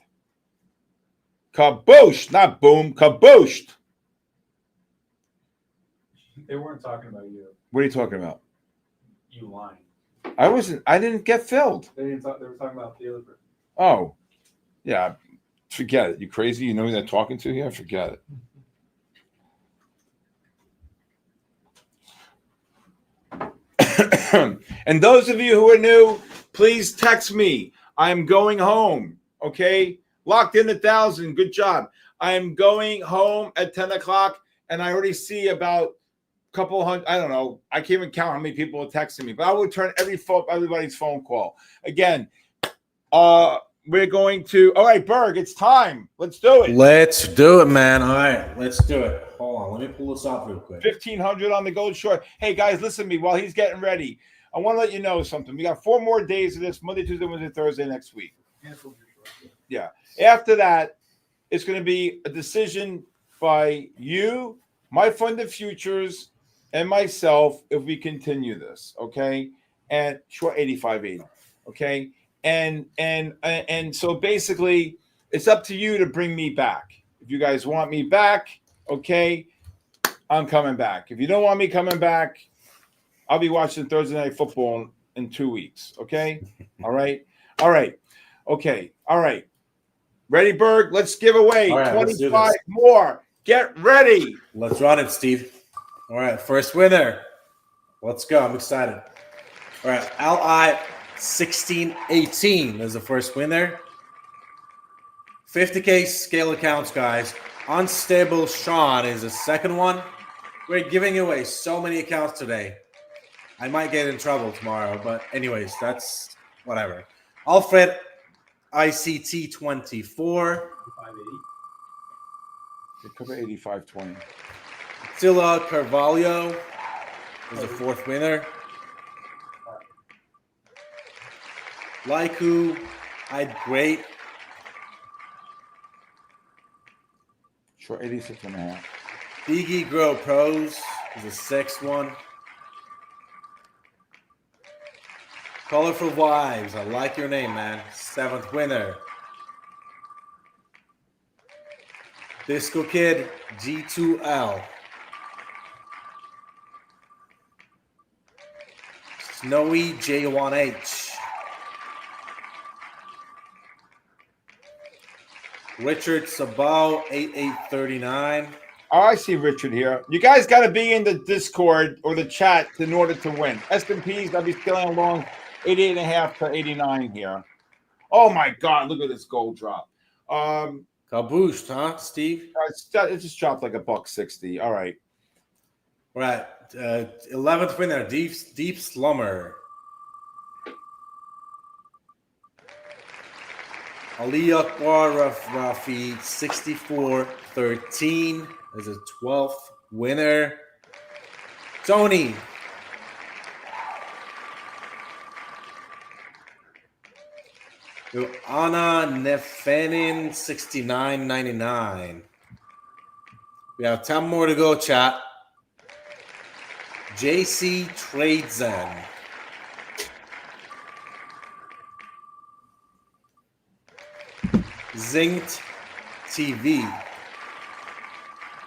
Kabooshed. Not boom. Kabooshed. They weren't talking about you. What are you talking about? You lying. I didn't get filled. They didn't talk. They were talking about the other person. Oh, yeah. Forget it. You crazy? You know who they're talking to here? Forget it. And those of you who are new, please text me. I'm going home. Okay? Locked in 1,000. Good job. I'm going home at 10 o'clock, and I already see about a couple hundred. I don't know. I can't even count how many people are texting me, but I will return everybody's phone call. Again, we're going to. All right, Berg, it's time. Let's do it. Let's do it, man. All right, let's do it. Hold on. Let me pull this off real quick. 1,500 on the gold short. Hey, guys, listen to me while he's getting ready. I want to let you know something. We got 4 more days of this, Monday, Tuesday, Wednesday, Thursday next week. Yeah. After that, it's going to be a decision by you, MyFundedFutures, and myself if we continue this, okay? And short 85.80, okay? And so basically, it's up to you to bring me back. If you guys want me back, okay, I'm coming back. If you don't want me coming back, I'll be watching Thursday Night Football in 2 weeks, okay? All right? All right. Okay. All right. Ready, Berg? Let's give away 25 more. Get ready. Let's run it, Steve. All right, first winner. Let's go. I'm excited. All right, LI 1618 is the first winner. 50K scale accounts, guys. Unstable Sean is the second one. We're giving away so many accounts today. I might get in trouble tomorrow, but anyways, that's whatever. Alfred ICT 24. 580. They cover 85.20. Attila Carvalho is the fourth winner. Laiku, I'd great. Short 86.5. Biggie Grow Pros is the sixth one. Colorful Vibes, I like your name, man. Seventh winner. Disco Kid G2L. Snowy J1H. Richard Sabal 8839. Oh, I see Richard here. You guys got to be in the Discord or the chat in order to win. S&Ps, I'll be scaling along 88.5 to 89 here. Oh my God, look at this gold drop. Cabooshed, huh, Steve? It just dropped like $1.60. All right. Right. 11th winner, Deep Slummer. Ali Akbar Rafi 6413 is a 12th winner. Tony. Anna Nefenin 6999. We have 10 more to go, chat. JC Tradezen. Zinked TV.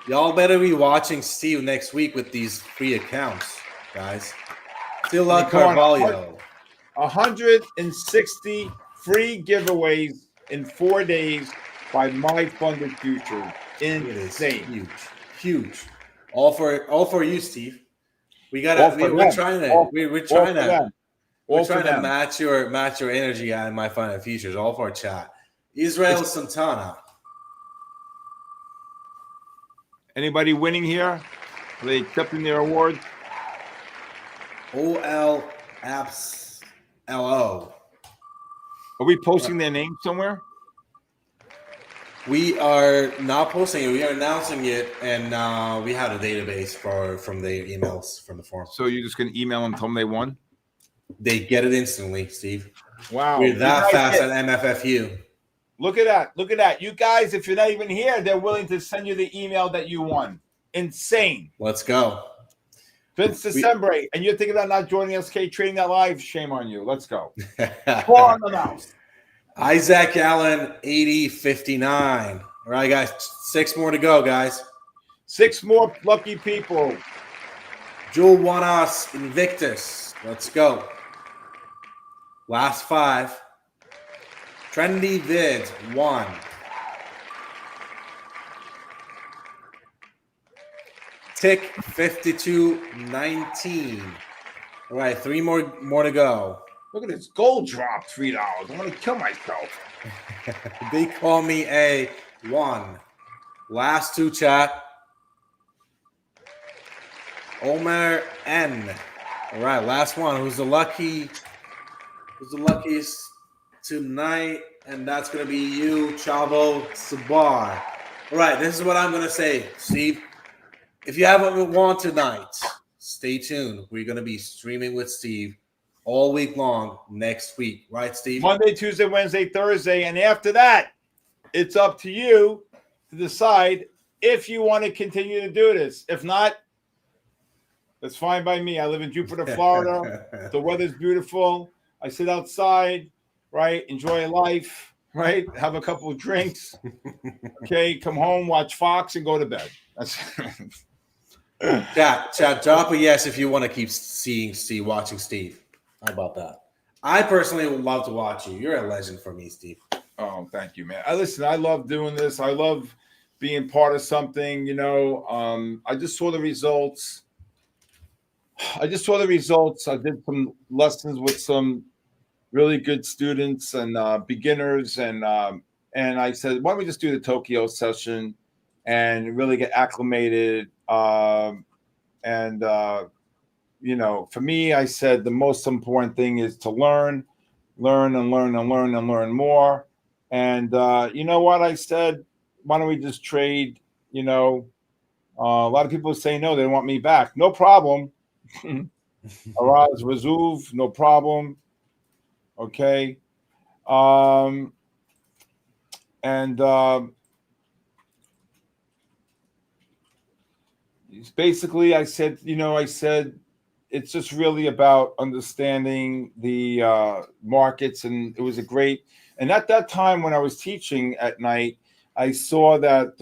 Y'all better be watching Steve next week with these free accounts, guys. Stilla Carvalho. 160 free giveaways in 4 days by MyFundedFutures. Insane. Huge. All for you, Steve. We're trying to match your energy on MyFundedFutures. All for our chat. Israel Santana. Anybody winning here? Are they accepting their awards? OL Apps LO. Are we posting their name somewhere? We are not posting it. We are announcing it, and we have a database from their emails from the forum. So you're just going to email them, tell them they won? They get it instantly, Steve. Wow. We're that fast at MFFU. Look at that. Look at that. You guys, if you're not even here, they're willing to send you the email that you won. Insane. Let's go. Vince December, and you're thinking about not joining SK Trading That Live? Shame on you. Let's go. Pour on the mouse. Isaac Allen, 8059. All right, guys. 6 more to go, guys. 6 more lucky people. Jewel Wanas Invictus. Let's go. Last 5. Trendy Vids, 1. Tick 5219. All right, 3 more to go. Look at this gold drop, $3. I'm going to kill myself. They call me a 1. Last 2, chat. Omer N. All right, last one. Who's the luckiest tonight? And that's going to be you, Chavo Sabar. All right, this is what I'm going to say, Steve. If you haven't won tonight, stay tuned. We're going to be streaming with Steve all week long next week. Right, Steve? Monday, Tuesday, Wednesday, Thursday. And after that, it's up to you to decide if you want to continue to do this. If not, that's fine by me. I live in Jupiter, Florida. The weather's beautiful. I sit outside, right? Enjoy life, right? Have a couple of drinks. Okay, come home, watch Fox, and go to bed. That's Chat, drop a yes if you want to keep watching Steve. How about that? I personally would love to watch you. You're a legend for me, Steve. Oh, thank you, man. I love doing this. I love being part of something, I just saw the results. I did some lessons with some really good students and beginners, and I said, why don't we just do the Tokyo session and really get acclimated? For me, I said the most important thing is to learn more. And you know what? I said, why don't we just trade? A lot of people say no, they want me back. No problem. Araz Razuv, no problem. Okay. Basically, I said it's just really about understanding the markets, and it was a great. And at that time, when I was teaching at night, I saw that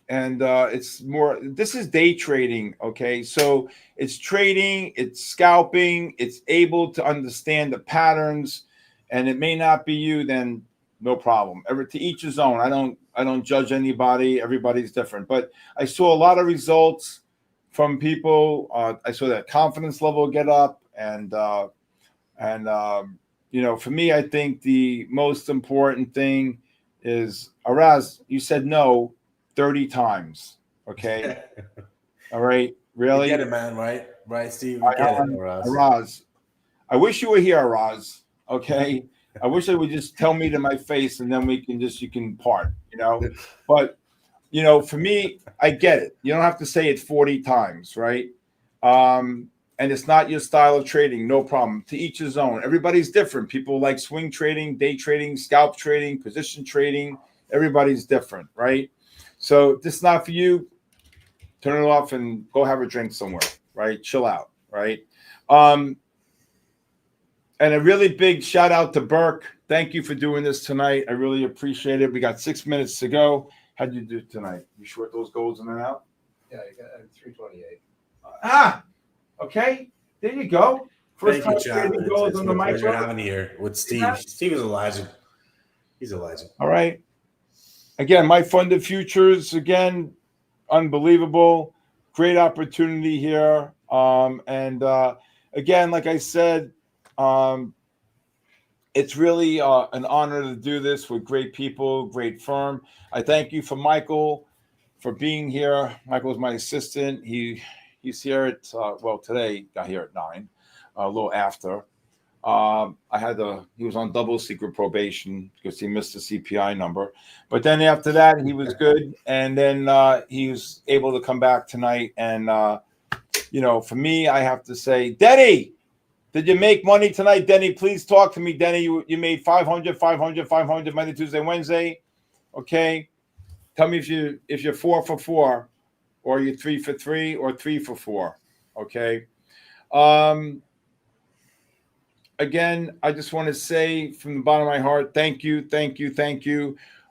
and it's more. This is day trading, okay? So it's trading, it's scalping, it's able to understand the patterns, and it may not be you. Then no problem. To each his own. I don't judge anybody. Everybody's different. But I saw a lot of results from people. I saw that confidence level get up, and you know, for me, I think the most important thing is, Araz, you said no 30 times. Okay. All right. Really? You get it, man. Right, Steve. You get it, Araz. Araz. I wish you were here, Araz. Okay. I wish they would just tell me to my face, and then you can part, you know. But you know, for me, I get it. You don't have to say it 40 times, right? And it's not your style of trading, no problem. To each his own. Everybody's different. People like swing trading, day trading, scalp trading, position trading. Everybody's different, right? So if this is not for you, turn it off and go have a drink somewhere, right? Chill out, right? And a really big shout out to Burke. Thank you for doing this tonight. I really appreciate it. We got 6 minutes to go. How'd you do tonight? You short those golds in and out? Yeah, I got 328. Okay. There you go. First Thank you, time Chad. trading golds It's on been the a pleasure micro. having you here with Steve. Yeah. Steve is a legend. He's a legend. All right. Again, MyFundedFutures, again, unbelievable. Great opportunity here. Again, like I said, it's really an honor to do this with great people, great firm. I thank you for Michael for being here. Michael is my assistant. He's here at today got here at 9, a little after. He was on double secret probation because he missed the CPI number. But then after that, he was good. And then he was able to come back tonight. And, you know, for me, I have to say, Denny, did you make money tonight? Denny, please talk to me. Denny, you made 500 Monday, Tuesday, Wednesday. Okay. Tell me if you're 4 for 4, or you're 3 for 3, or 3 for 4. Okay. Again, I just want to say from the bottom of my heart, thank you,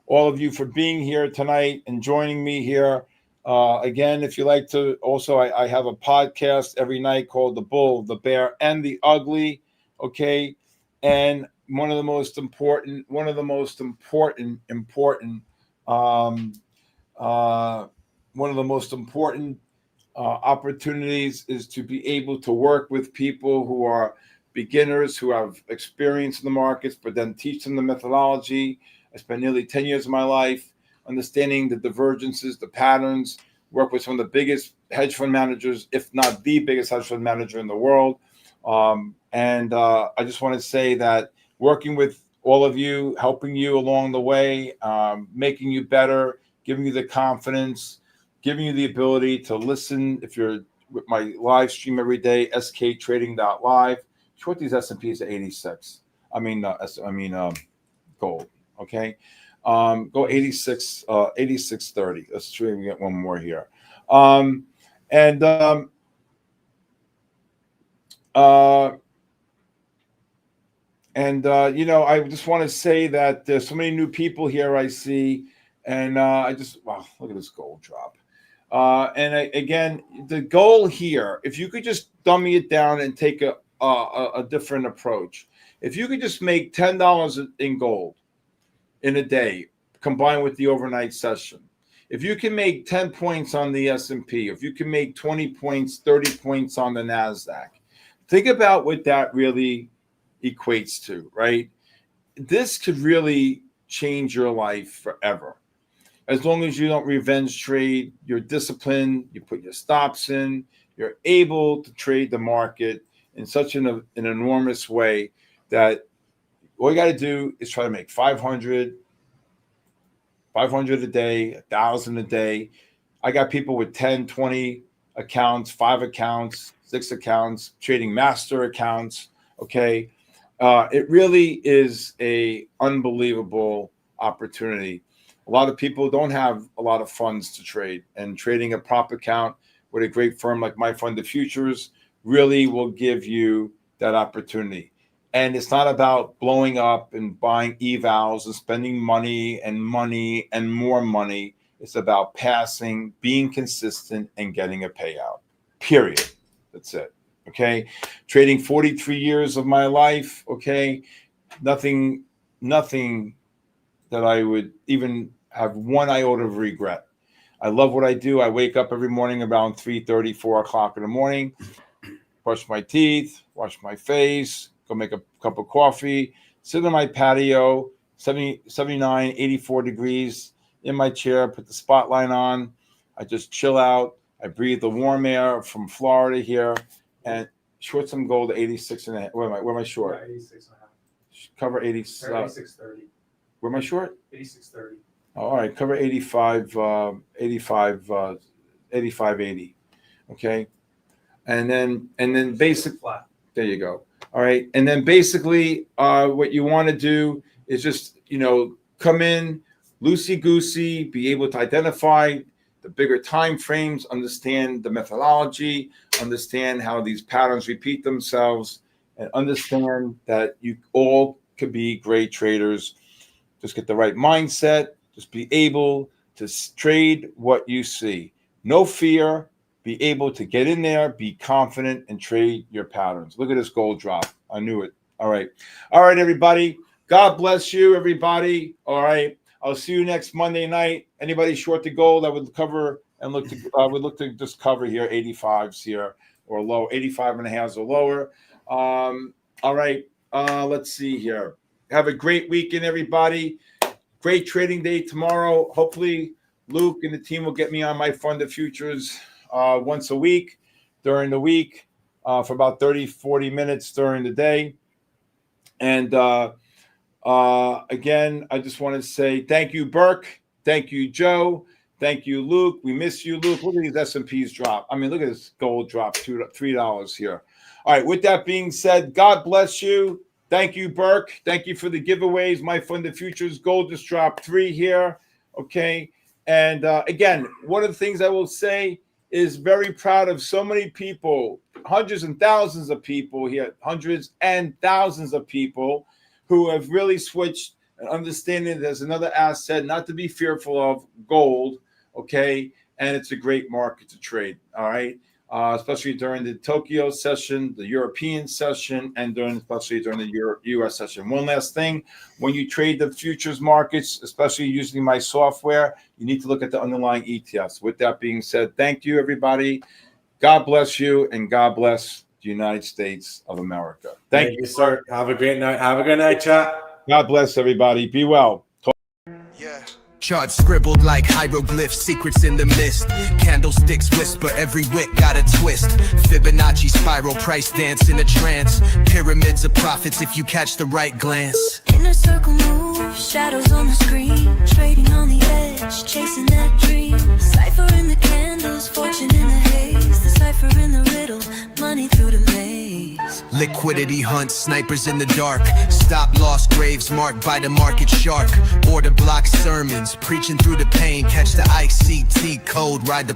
all of you for being here tonight and joining me here. Again, if you like to, also, I have a podcast every night called The Bull, the Bear, and the Ugly. Okay. And one of the most important opportunities is to be able to work with people who are beginners, who have experience in the markets, but then teach them the methodology. I spent nearly 10 years of my life understanding the divergences, the patterns, work with some of the biggest hedge fund managers, if not the biggest hedge fund manager in the world. I just want to say that working with all of you, helping you along the way, making you better, giving you the confidence, giving you the ability to listen. If you're with my live stream every day, sktrading.live, short these S&Ps at 86. Gold. Okay. Go 86, 86.30. Let's try and get one more here. You know, I just want to say that there's so many new people here I see, and wow, look at this gold drop. Again, the goal here, if you could just dummy it down and take a different approach, if you could just make $10 in gold in a day, combined with the overnight session, if you can make 10 points on the S&P, if you can make 20 points, 30 points on the NASDAQ, think about what that really equates to, right? This could really change your life forever. As long as you don't revenge trade, you're disciplined, you put your stops in, you're able to trade the market in such an enormous way that all you got to do is try to make 500 a day, 1,000 a day. I got people with 10, 20 accounts, 5 accounts, 6 accounts, trading master accounts. Okay. It really is a unbelievable opportunity. A lot of people don't have a lot of funds to trade, and trading a prop account with a great firm like MyFundedFutures really will give you that opportunity. And it's not about blowing up and buying evals and spending money and more money. It's about passing, being consistent, and getting a payout. Period. That's it. Okay. Trading 43 years of my life. Okay. Nothing that I would even have one iota of regret. I love what I do. I wake up every morning around 3:30, 4 o'clock in the morning, brush my teeth, wash my face, go make a cup of coffee, sit on my patio, 79, 84 degrees in my chair, put the spotlight on. I just chill out. I breathe the warm air from Florida here, and short some gold 86 and a half. Where am I short? 86 and a half. Cover 80. 86.30. Where am I short? 86.30. All right, cover 85, 80. Okay. And then basic Flat. there you go. All right. And then basically what you want to do is just, come in loosey goosey, be able to identify the bigger time frames, understand the methodology, understand how these patterns repeat themselves, and understand that you all could be great traders. Just get the right mindset. Just be able to trade what you see. No fear. Be able to get in there, be confident, and trade your patterns. Look at this gold drop. I knew it. All right. All right, everybody. God bless you, everybody. All right. I'll see you next Monday night. Anybody short the gold, I would cover and look to just cover here 85s here or low, 85 and a half or lower. All right. Let's see here. Have a great weekend, everybody. Great trading day tomorrow. Hopefully, Luke and the team will get me on MyFundedFutures once a week during the week for about 30, 40 minutes during the day. And again, I just want to say thank you, Burke. Thank you, Joe. Thank you, Luke. We miss you, Luke. Look at these S&Ps drop. I mean, look at this gold drop, $3 here. All right. With that being said, God bless you. Thank you, Burke. Thank you for the giveaways. MyFundedFutures gold just dropped 3 here. Okay. And again, one of the things I will say is very proud of so many people, hundreds and thousands of people here, hundreds and thousands of people who have really switched and understanding there's another asset not to be fearful of, gold. Okay. And it's a great market to trade. All right. Especially during the Tokyo session, the European session, and especially during the U.S. session. One last thing, when you trade the futures markets, especially using my software, you need to look at the underlying ETFs. With that being said, thank you, everybody. God bless you, and God bless the United States of America. Thank you, sir. Have a great night. Have a good night, chat. God bless everybody. Be well. Yeah. Charts scribbled like hieroglyphs, secrets in the mist. Candlesticks whisper, every wick got a twist. Fibonacci spiral, price dance in a trance. Pyramids of profits if you catch the right glance. Inner circle move, shadows on the screen. Trading on the edge, chasing that dream. Cipher in the candles, fortune in the haze. The cipher in the riddle, money through the maze. Liquidity hunts, snipers in the dark. Stop loss graves marked by the market shark. Order block sermons, preaching through the pain. Catch the ICT code, ride the